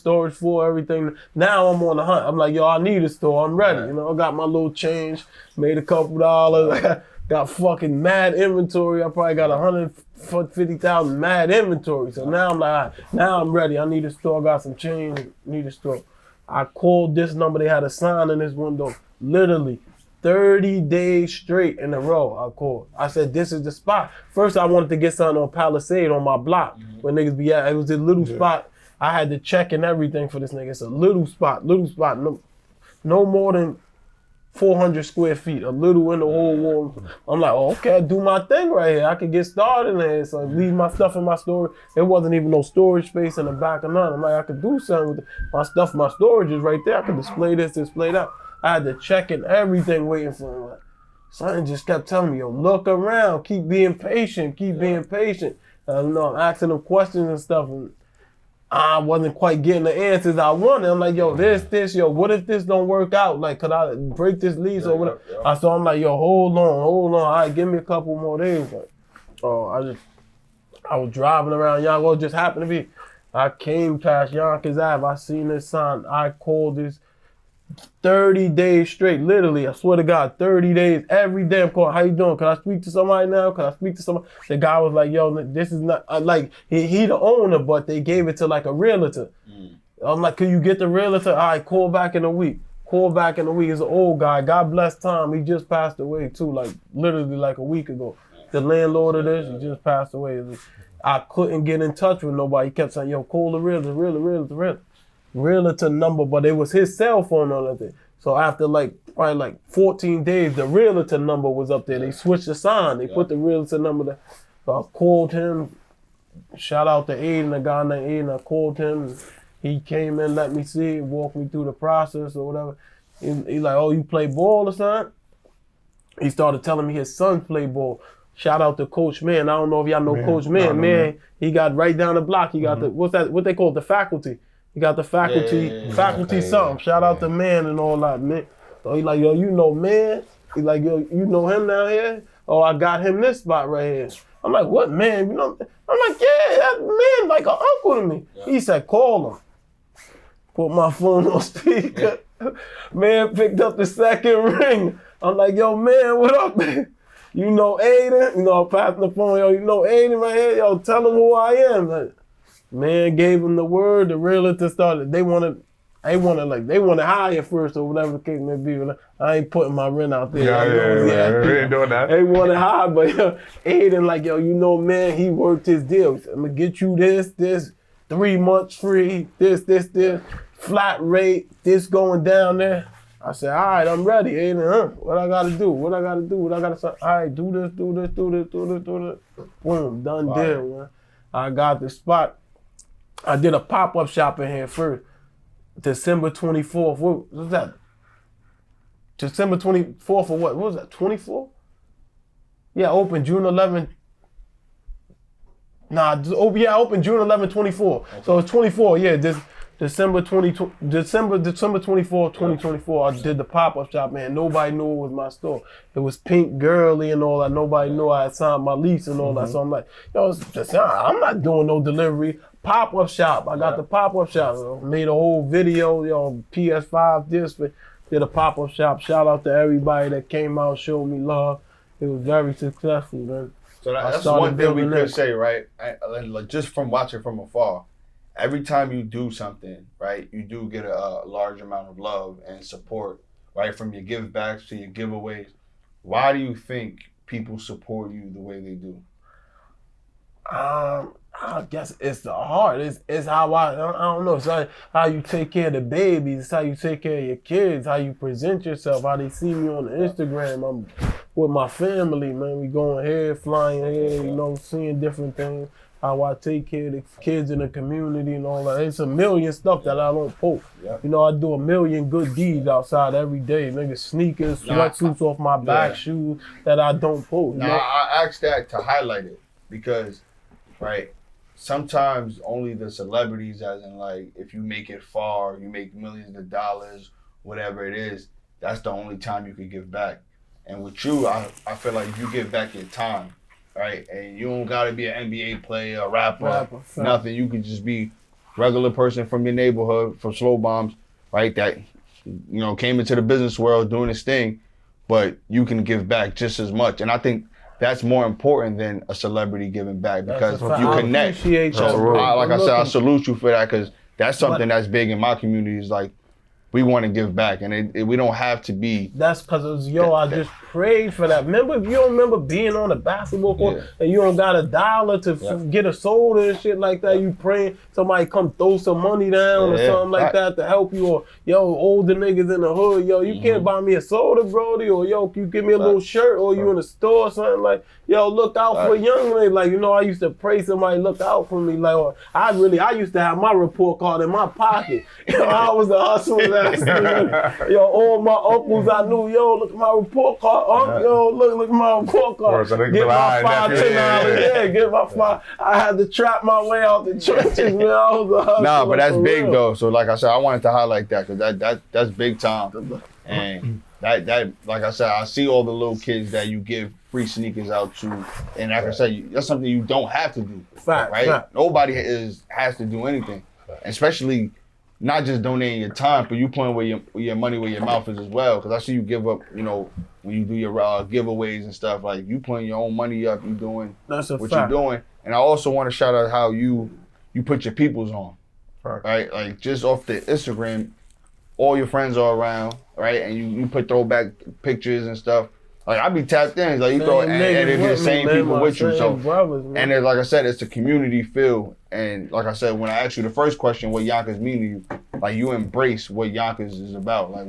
everything. Now I'm on the hunt. I'm like, yo, I need a store. I'm ready. You know, I got my little change, made a couple dollars. Got fucking mad inventory. I probably got 150,000 mad inventory. So now I'm like, all right, now I'm ready. I need a store. Got some change. Need a store. I called this number. They had a sign in this window. Literally 30 days straight in a row, I called. I said, this is the spot. First, I wanted to get something on Palisade on my block where niggas be at. It was a little spot. I had to check and everything for this nigga. It's a little spot, no more than 400 square feet, a little in the whole wall. I'm like, oh, okay, I do my thing right here. I could get started in there. So I leave my stuff in my storage. There wasn't even no storage space in the back or nothing. I'm like, I could do something with my stuff. My storage is right there. I could display this, display that. I had to check and everything waiting for him. Like, something just kept telling me, yo, look around, keep being patient, being patient. I'm asking them questions and stuff, and I wasn't quite getting the answers I wanted. I'm like, yo, yo, what if this don't work out? Like, could I break this lease or whatever? So I'm like, yo, hold on. All right, give me a couple more days. Like, I was driving around Yonkers, just happened to be. I came past Yonkers Ave, I seen this sign, I called this 30 days straight, literally, I swear to God, 30 days, every damn call. How you doing? Can I speak to somebody now? Can I speak to somebody? The guy was like, yo, this is not, like, he the owner, but they gave it to like a realtor. I'm like, can you get the realtor? All right, call back in a week. He's an old guy, God bless Tom. He just passed away too, like literally like a week ago. The landlord of this, he just passed away. I couldn't get in touch with nobody. He kept saying, yo, call the realtor number, but it was his cell phone on it. So after probably like 14 days, the realtor number was up there. They switched the sign. They put the realtor number there. So I called him. Shout out to Aiden, a guy named Aiden. I called him. He came in, let me see it, walked me through the process or whatever. He's like, oh, you play ball or something? He started telling me his son play ball. Shout out to Coach Man. I don't know if y'all know Coach Man. Man, he got right down the block. He got what they call it, the faculty. He got the faculty something. Shout out to Man and all that, man. So he like, yo, you know Man? He like, yo, you know him down here? Oh, I got him this spot right here. I'm like, what Man? You know? I'm like, yeah, that Man like an uncle to me. He said, call him. Put my phone on speaker. Man picked up the second ring. I'm like, yo, Man, what up, man? You know Aiden? You know, I'm passing the phone, yo, you know Aiden right here? Yo, tell him who I am. Like, Man gave him the word, the realtor started, they wanted higher first or whatever the case may be. I ain't putting my rent out there. We ain't doing that. They wanted high, but yo, Aiden like, yo, you know, Man, he worked his deal. He said, I'm gonna get you this, 3 months free, this, flat rate, this going down there. I said, all right, I'm ready, Aiden, What I gotta do? What I gotta say? All right, do this. Boom, done deal, man. I got the spot. I did a pop-up shop in here first. December 24th. What was that? December 24th or what? What was that? 24? Yeah, open June 11th. I opened June 11th, 24. Okay. So it's 24, yeah. December 24, 2024, I did the pop-up shop, man. Nobody knew it was my store. It was pink girly and all that. Nobody knew I had signed my lease and all that. So I'm like, yo, I'm not doing no delivery. Pop-up shop. I got the pop-up shop. Made a whole video, PS5, did a pop-up shop. Shout out to everybody that came out, showed me love. It was very successful, man. So that's one thing we could say, right? Just from watching from afar. Every time you do something, right, you do get a large amount of love and support, right, from your give backs to your giveaways. Why do you think people support you the way they do? I guess it's the heart. It's how I don't know. It's how you take care of the babies. It's how you take care of your kids. How you present yourself. How they see me on the Instagram. I'm with my family, man. We going here, flying here, seeing different things. how I take care of the kids in the community and all that. It's a million stuff that I don't post. Yeah. You know, I do a million good deeds outside every day. Nigga, sneakers, sweatsuits off my back, shoes that I don't post. Now, I asked that to highlight it because, right, sometimes only the celebrities, as in like, if you make it far, you make millions of dollars, whatever it is, that's the only time you could give back. And with you, I feel like you give back your time, right? And you don't gotta be an NBA player, a rapper, nothing. You could just be regular person from your neighborhood, from Slow Bombs, right? That, you know, came into the business world doing this thing, but you can give back just as much. And I think that's more important than a celebrity giving back because you connect. So, like I said, I salute you for that because that's something that's big in my community. Is like, we want to give back, and we don't have to be. That's because I just prayed for that. Remember, if you don't remember being on a basketball court and you don't got $1 to get a soda and shit like that, you praying somebody come throw some money down or something like that to help you, or older niggas in the hood, you can't buy me a soda, Brody, or you give me a little shirt, or you in the store or something like, look out for a young lady. Like, I used to pray somebody look out for me. Like, or I used to have my report card in my pocket. I was a hustler. All my uncles I knew, look at my report card. Look at my report card. Get my $5, $10. Get my $5. I had to trap my way out the trenches, man. I was a hustler. Nah, but that's big though. So like I said, I wanted to highlight that because that's big time. And that like I said, I see all the little kids that you give free sneakers out to, and like I said, that's something you don't have to do. Right? Nobody has to do anything, especially. Not just donating your time, but you playing with your money where your mouth is as well. Because I see you give up, when you do your giveaways and stuff, like you putting your own money up, you doing what you're doing. And I also want to shout out how you put your peoples on, right? Like just off the Instagram, all your friends are around, right? And you put throwback pictures and stuff. Like I be tapped in, like you throw, and it'd be the same people with you. So, and then, like I said, it's a community feel. And like I said, when I asked you the first question, what Yonkers mean to you, like you embrace what Yonkers is about. Like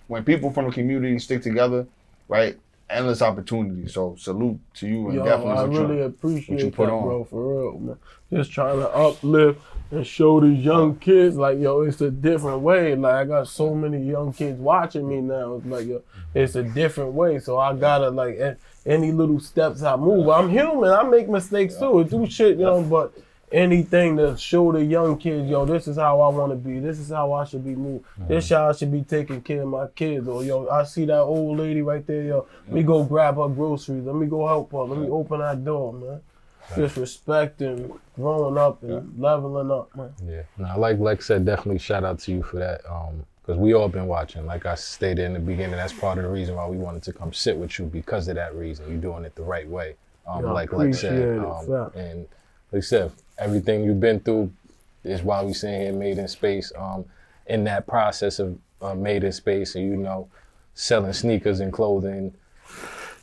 when people from the community stick together, right? Endless opportunities. So salute to you and definitely I really appreciate that, bro, for real, man. Just trying to uplift and show these young kids, like, it's a different way. Like, I got so many young kids watching me now. It's like, it's a different way. So I gotta, like, any little steps I move. I'm human. I make mistakes too. I do shit, but anything to show the young kids, this is how I want to be. This is how I should be moved. This is how I should be taking care of my kids. Or, I see that old lady right there, let me go grab her groceries. Let me go help her. Let me open that door, man. Just respecting, growing up and leveling up, man. Yeah, no, like Lex said, definitely shout out to you for that. Because we all been watching. Like I stated in the beginning, that's part of the reason why we wanted to come sit with you, because of that reason. You're doing it the right way. Like Lex said. And like I said, everything you've been through is why we sitting here Made in Space. In that process of Made in Space and, selling sneakers and clothing,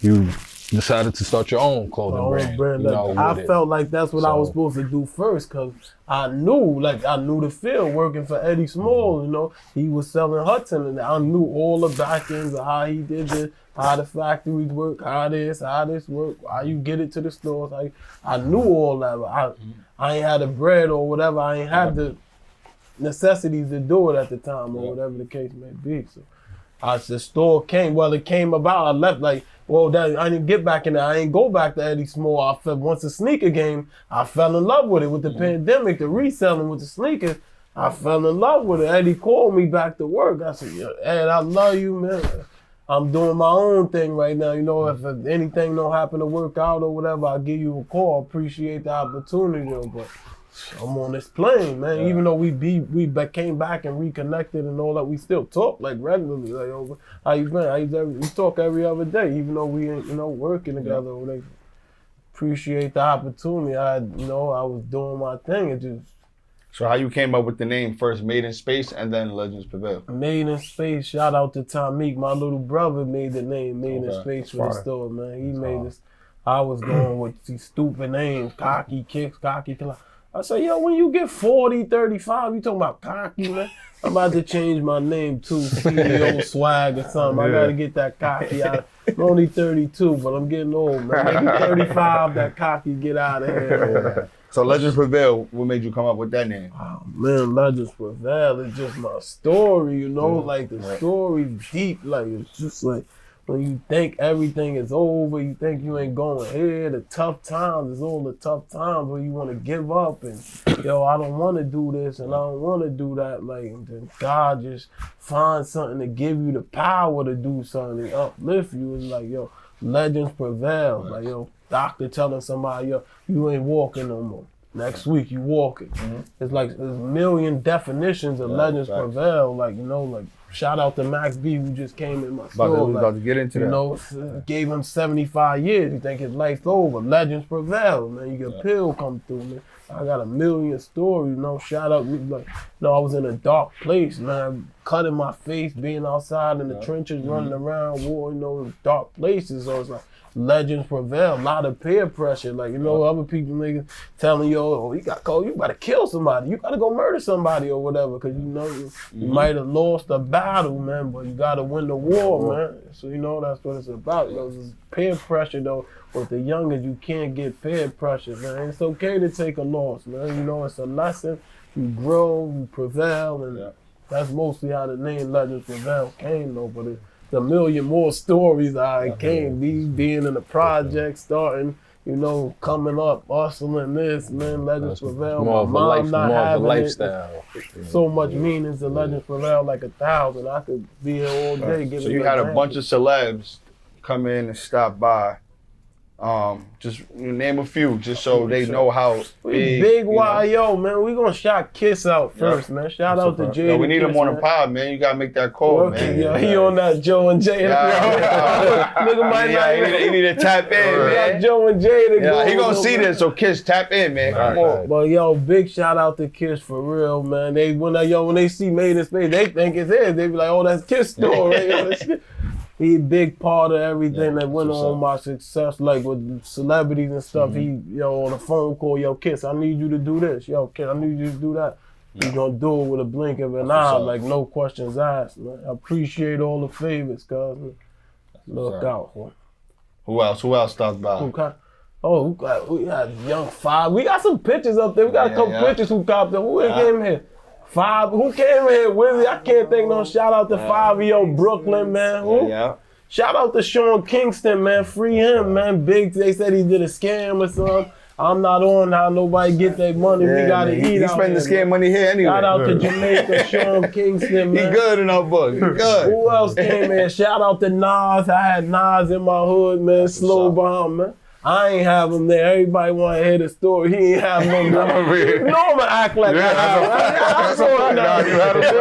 you decided to start your own clothing brand. I felt like that's what I was supposed to do first, because I knew the field working for Eddie Small, he was selling Hudson, and I knew all the back ends of how he did it, how the factories work, how this work, how you get it to the stores. I knew all that, but I ain't had the bread or whatever. I ain't had the necessities to do it at the time, or whatever the case may be. So the store came. Well, it came about. I left I didn't get back in there. I ain't go back to Eddie Small. Once the sneaker game, I fell in love with it. With the pandemic, the reselling with the sneakers, I fell in love with it. Eddie called me back to work. I said, Ed, I love you, man. I'm doing my own thing right now. If anything don't happen to work out or whatever, I'll give you a call. Appreciate the opportunity, but I'm on this plane, man. Even though we came back and reconnected and all that, we still talk like regularly. Like, how you been? We talk every other day, even though we ain't, working together. They appreciate the opportunity. I was doing my thing. It just. So how you came up with the name first, Made in Space, and then Legends Prevail? Made in Space. Shout out to Tomik. My little brother made the name Made in Space for the store, man. He made this. I was going with these stupid names, Cocky Kicks, Cocky Killer. I said, when you get 40, 35, you talking about cocky, man? I'm about to change my name to CEO Swagg or something. I gotta get that cocky out. I'm only 32, but I'm getting old, man. Maybe 35, that cocky get out of here. So Legends Prevail, what made you come up with that name? Oh, man, Legends Prevail is just my story, you know? Like, the story's deep. Like, it's just like, when you think everything is over, you think you ain't going here, the tough times, it's all the tough times where you want to give up and, yo, I don't want to do this and I don't want to do that. Like, and then God just finds something to give you the power to do something and uplift you. It's like, yo, Legends Prevail. Like, yo, doctor telling somebody, yo, you ain't walking no more. Next week, you walking. It's like, there's a million definitions of Legends Prevail. Like, you know, like, shout out to Max B who just came in my store. About to get into that. You know, gave him 75 years. You think his life's over. Legends Prevail, man. You get a pill come through, man. I got a million stories, you know. Shout out, like, you know, I was in a dark place, man. Cutting my face, being outside in the trenches, running around, war, you know, dark places. So it's like, Legends Prevail, a lot of peer pressure. Like, you know, other people niggas telling you, oh, you gotta kill somebody. You gotta go murder somebody or whatever. Cause you know, you might have lost a battle, man, but you gotta win the war, man. So, you know, that's what it's about. You know, it's peer pressure, though. With the youngest, you can't get peer pressure, man. It's okay to take a loss, man. You know, it's a lesson. You grow, you prevail, and that's mostly how the name Legends Prevail came, though. But it's a million more stories how it came. Being in the project, starting, you know, coming up, hustling this, man, Legends Prevail. More My of mom a not having lifestyle. so much meaning to Legends Prevail, like 1,000. I could be here all day. So you had a bunch of celebs come in and stop by. Just name a few, just so they know how big YO, man. We gonna shout Kiss out first, man. Shout out to Jay. We need him on the pod, man. You gotta make that call, man. Yeah, he on that Joe and Jay. Nigga might not. He need to tap in, We man. got Joe and Jay to go. He gonna see this, so Kiss, tap in, man. Come on. But yo, big shout out to Kiss for real, man. When they see Made in Space, they think it's his. They be like, oh, that's Kiss story. He a big part of everything that went on my success, like with celebrities and stuff. He, on a phone call, yo, Kiss, I need you to do this. Yo, Kiss, I need you to do that. He's gonna do it with a blink of an eye, like no questions asked, man. I appreciate all the favors, cuz. Look out, man. Who else stopped by? We got Young Five. We got some pictures up there. We got a couple pictures who copped up. Who came here? Five. Who came here, Wizzy? I can't think no shout out to 5 Brooklyn, man. Who? Shout out to Sean Kingston, man. Free him, man. Big. They said he did a scam or something. I'm not on how nobody get their money. We gotta eat. He spend the scam money here anyway. Shout out to Jamaica, Sean Kingston, man. He good in our book. He good. Who else came in? Shout out to Nas. I had Nas in my hood, man. Slow bomb, man. I ain't have him there. Everybody want to hear the story. He ain't have no number. You know I'm going to act like that.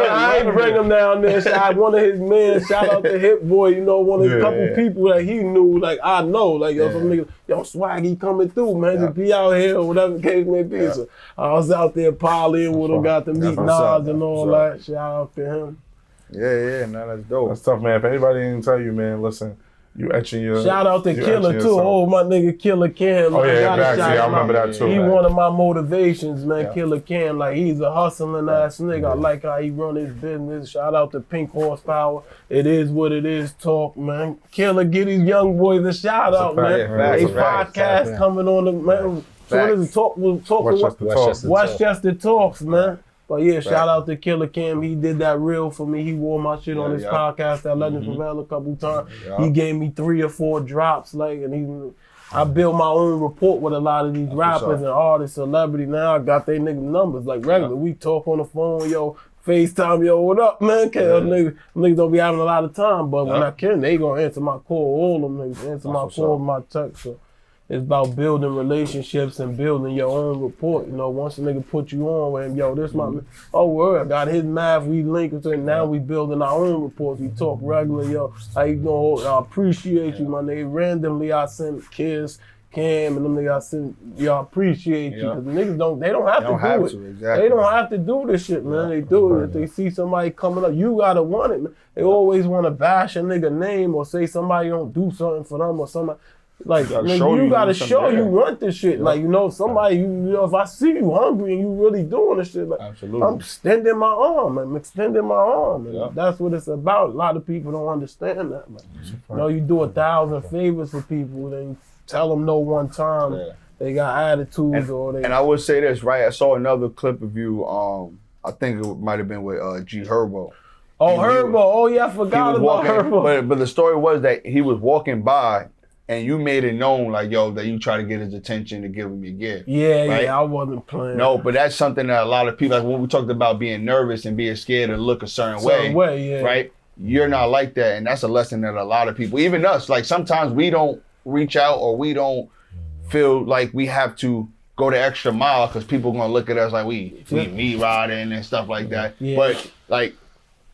I ain't bring him down there. Shout one of his men. Shout out to Hip Boy. One of his couple people that he knew. Like, I know. Like, some niggas, Swag, he coming through, man. Just be out here or whatever the case may be. So I was out there partying with him. Got to meet Nas and all that. Shout out to him. Yeah, that's dope. That's tough, man. If anybody didn't tell you, man, listen. You etching your... Shout out to Killer, too. Oh, my nigga Killer Cam. Oh, yeah, I remember that, too. He one of my motivations, man, Killer Cam. Like, he's a hustling ass nigga. I like how he run his business. Shout out to Pink Horsepower. It is what it is talk, man. Killer, get these young boys a shout out, man. They podcast coming on the... Man. So what is it? Talk Westchester Talks, man. But yeah, shout out to Killer Cam. He did that reel for me. He wore my shit on his podcast, that Legends Prevail, a couple times. He gave me 3 or 4 drops, I built my own rapport with a lot of these rappers and artists, celebrities. Now I got they niggas numbers like regular. We talk on the phone, FaceTime, what up, man? Niggas don't be having a lot of time, but when I can, they gonna answer my call. All them niggas answer my call, my text. So it's about building relationships and building your own rapport. Once a nigga put you on with him, this my man. Oh, word, I got his math, we link into it. Now we building our own reports. We talk regular, how you doing? I appreciate you, my nigga. Randomly, I send Kiss, Cam, and them niggas I send, I appreciate you. Because the niggas they don't have to do it. Exactly. They don't have to do this shit, man. They do it. If they see somebody coming up, you gotta want it, man. They always want to bash a nigga name or say somebody don't do something for them or somebody. Like, nigga, you gotta show you want this shit. Like, you know, somebody, you know, if I see you hungry and you really doing this shit, like, Absolutely. I'm extending my arm. I'm extending my arm. And that's what it's about. A lot of people don't understand that. Like, you know, you do 1,000 favors for people, then you tell them no one time. They got attitudes or they. And I would say this, right? I saw another clip of you. I think it might have been with G Herbo. Oh, Herbo. Oh, yeah, I forgot about Herbo. But the story was that he was walking by and you made it known, like, yo, that you try to get his attention to give him your gift. Yeah, right? yeah, I wasn't playing. No, but that's something that a lot of people, like when we talked about being nervous and being scared to look a certain way, right? You're not like that. And that's a lesson that a lot of people, even us, like sometimes we don't reach out or we don't feel like we have to go the extra mile because people are going to look at us like we meat riding and stuff like that. Yeah. But like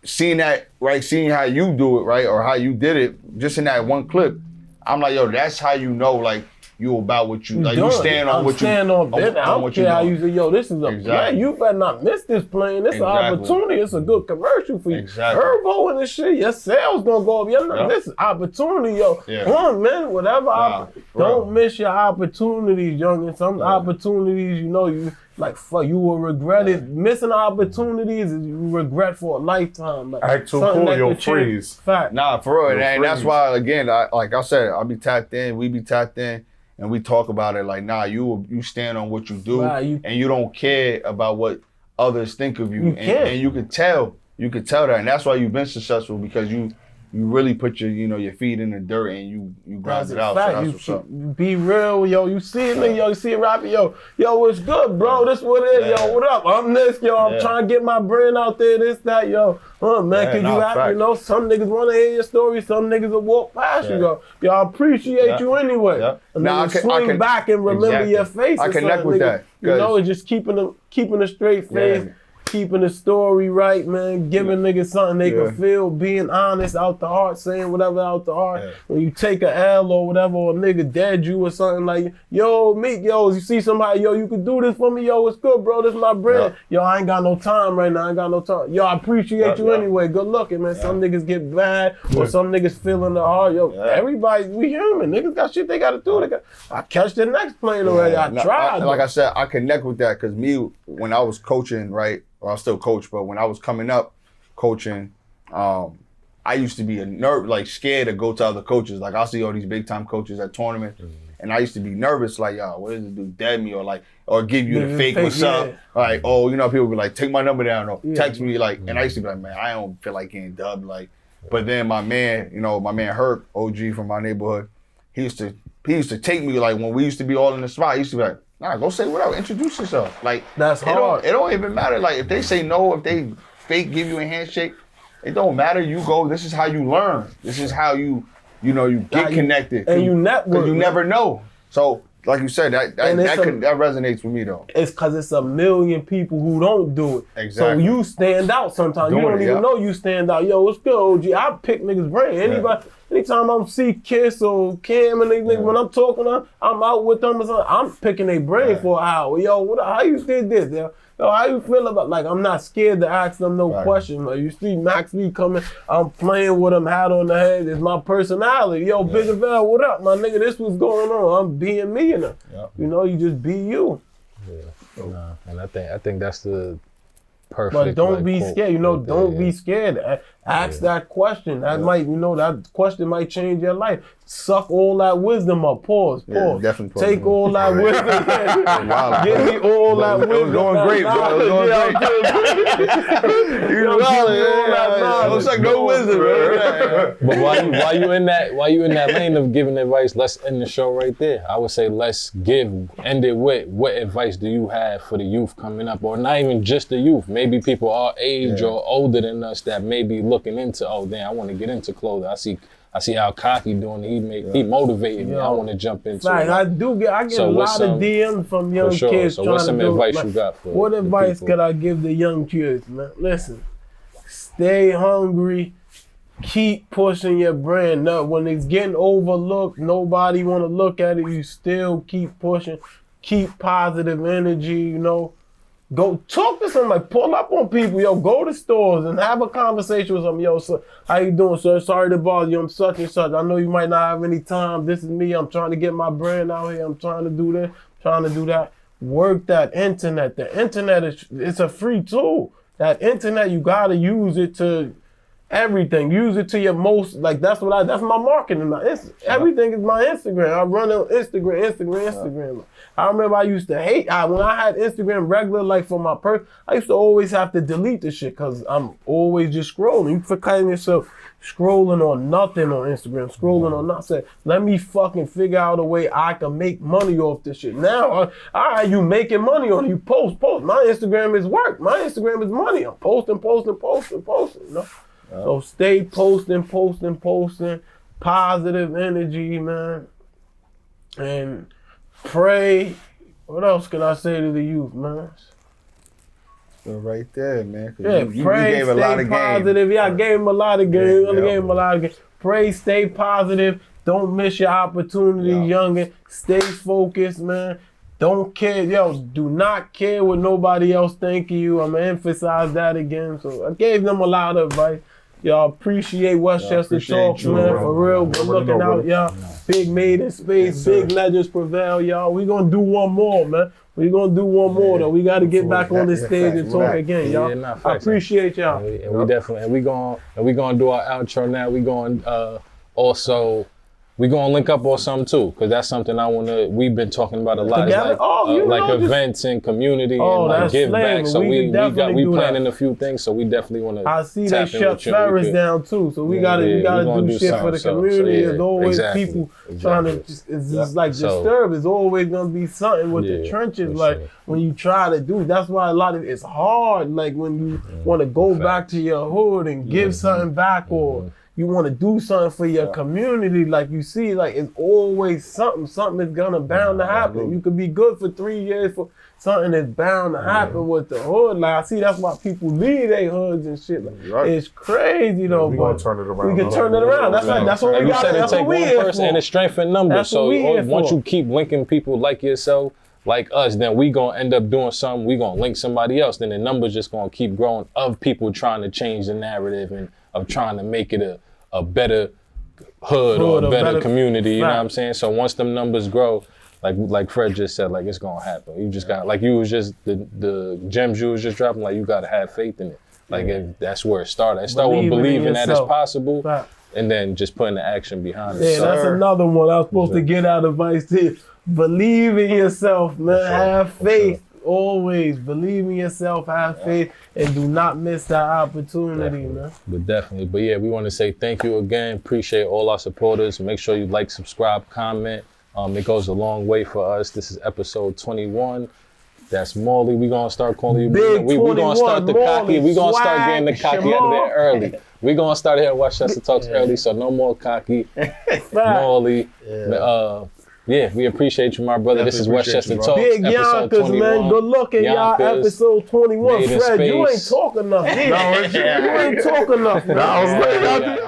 seeing that, right, seeing how you do it, right, or how you did it, just in that one clip, I'm like, yo, that's how you know, like, you about what you, like, you stand on what you, I don't care how you say, yo, this is a play. You better not miss this plane. This is an opportunity. It's a good commercial for you. Herbo and this shit, your sales gonna go up. This is opportunity, yo. Come on, man, whatever. Don't miss your opportunities, young. And some opportunities, you know, you like, fuck, you will regret it. Missing opportunities is you regret for a lifetime. Like, act too cool, you'll freeze. Fact. Nah, for real. And that's why, again, like I said, I'll be tapped in, we be tapped in, and we talk about it like, nah, you stand on what you do, and you don't care about what others think of you. And you can tell that. And that's why you've been successful, because you really put your feet in the dirt and you grind it out. So that's what's up. Be real, yo. You see it, nigga, yo. You see it rapping, yo, what's good, bro? This what it is, yo. What up? I'm this, yo. I'm trying to get my brand out there, this, that, yo. Man, can you rap? You know, some niggas want to hear your story. Some niggas will walk past you, yo. Yo, I appreciate you anyway. And then I swing back and remember your face. I connect with that. You know, it's just keeping a straight face. Keeping the story right, man. Giving niggas something they can feel. Being honest out the heart. Saying whatever out the heart. When you take a L or whatever, or a nigga dead you or something like, yo, Meek, yo, you see somebody, yo, you can do this for me, yo, what's good, bro? This is my brand. Yo, I ain't got no time right now. I ain't got no time. Yo, I appreciate you anyway. Good looking, man. Some niggas get mad or some niggas feeling the heart. Yo, everybody, we human. Niggas got shit they got to do. I catch the next plane already. I tried. Like I said, I connect with that because me, when I was coaching, right, well, I still coach, but when I was coming up coaching, I used to be scared to go to other coaches. Like, I'll see all these big time coaches at tournaments, and I used to be nervous, like, yo, what does this dude dead me? Or give you the fake what's up. Like, oh, you know, people be like, take my number down or text me, like, and I used to be like, man, I don't feel like getting dubbed. Like, but then my man Herc, OG from my neighborhood, he used to take me, like, when we used to be all in the spot, he used to be like, nah, go say whatever. Introduce yourself. Like, that's hard. It don't even matter. Like, if they say no, if they fake give you a handshake, it don't matter. You go. This is how you learn. This is how you get connected. And you network. Because you never know. So, like you said, that resonates with me though. It's because it's a million people who don't do it. Exactly. So you stand out sometimes. You don't even know you stand out. Yo, what's good, OG? I pick niggas' brain. Anytime I'm see Kiss or Cam and they niggas, when I'm talking to them, I'm out with them or something, I'm picking their brain for an hour. Yo, how you did this? Yo, how you feel about, like, I'm not scared to ask them no question. Like, you see Max Lee coming, I'm playing with him, hat on the head. It's my personality. Yo, Big Avell, what up, my nigga? This what's going on. I'm being me in it. You know, you just be you. And I think that's the perfect. But don't be scared. You know, don't be scared. Ask that question. That might, that question might change your life. Suck all that wisdom up. Pause. Definitely pause. Take all that wisdom. Give me all that wisdom. It was going great, bro. It was going great. You don't suck no wisdom, bro. But while you in that lane of giving advice, let's end the show right there. I would say let's end it with, what advice do you have for the youth coming up, or not even just the youth? Maybe people our age or older than us that may be looking into, oh damn, I want to get into clothing. I see how Cocky doing it. He motivated me. I want to jump into it. I get a lot of DMs from young kids. So what's some advice you got for what advice could I give the young kids, man? Listen, stay hungry. Keep pushing your brand. Now, when it's getting overlooked, nobody want to look at it. You still keep pushing. Keep positive energy, Go talk to somebody, pull up on people, yo, go to stores and have a conversation with them. Yo, so, how you doing, sir? Sorry to bother you, I'm such and such. I know you might not have any time. This is me, I'm trying to get my brand out here. I'm trying to do this, trying to do that. Work that internet. The internet it's a free tool. That internet, you gotta use it to everything. Use it to your most, like that's my marketing. Everything is my Instagram. I run on Instagram. I remember I used to hate, when I had Instagram regular, like for my I used to always have to delete the shit because I'm always just scrolling. You forgetting yourself scrolling on nothing on Instagram, scrolling on nothing. Let me fucking figure out a way I can make money off this shit. Now, all right, you making money on it. You post. My Instagram is work. My Instagram is money. I'm posting, you know? So stay posting, positive energy, man. And pray. What else can I say to the youth, man? Right there, man. Yeah, pray, you gave stay a lot of positive. game. Yeah, I gave him a lot of game. Pray, stay positive. Don't miss your opportunity, youngin. Stay focused, man. Don't care, do not care what nobody else think of you. I'm gonna emphasize that again. So I gave them a lot of advice. Y'all appreciate Westchester Talks, man. For real, we're looking out, y'all. Big Made in Space, big legends prevail, y'all. We gonna do one more, man. We gonna do one more though. We gotta get back on this stage and talk again, y'all. I appreciate y'all. And we definitely, and we gonna do our outro now. We gonna also. We're gonna link up on something too, because that's something we've been talking about a lot. Like events and community and like give back. So we planning a few things, so we definitely wanna. I see they shut Ferris down too, so we gotta do shit for the community. There's always people trying to it's just like disturb. There's always gonna be something with the trenches, like when you try to do. That's why a lot of it's hard, like when you wanna go back to your hood and give something back or you want to do something for your community, like you see, like it's always something is gonna bound to happen. You could be good for 3 years for something that's bound to happen with the hood. Like I see that's why people leave their hoods and shit. Like, it's crazy though, we but turn it around. we can turn it around. That's right. That's what we got. That's what we here for. And it's strength in numbers. So once you keep linking people like yourself, like us, then we gonna end up doing something. We gonna link somebody else. Then the numbers just gonna keep growing of people trying to change the narrative and of trying to make it a better hood or a better community, you know what I'm saying? So once them numbers grow, like Fred just said, like it's gonna happen. You just got, like you was just, the gems you was just dropping, like you gotta have faith in it. Like that's where it started. It started with believing that it's possible and then just putting the action behind it. Yeah, that's another one I was supposed to get out advice to. Believe in yourself, man. Have faith. Always believe in yourself, have faith, and do not miss that opportunity, man. But yeah, we want to say thank you again. Appreciate all our supporters. Make sure you like, subscribe, comment. It goes a long way for us. This is episode 21. That's Morley. We gonna start calling you. We gonna start the Cocky. We gonna start getting the Cocky out of there early. We gonna start here at Westchester Talks early, so no more Cocky. Morley. Yeah, we appreciate you, my brother. This is Westchester Talks, Big Yonkers, man. Good looking, y'all. Episode 21. Fred, you ain't talking enough. You ain't talking enough. I was laying out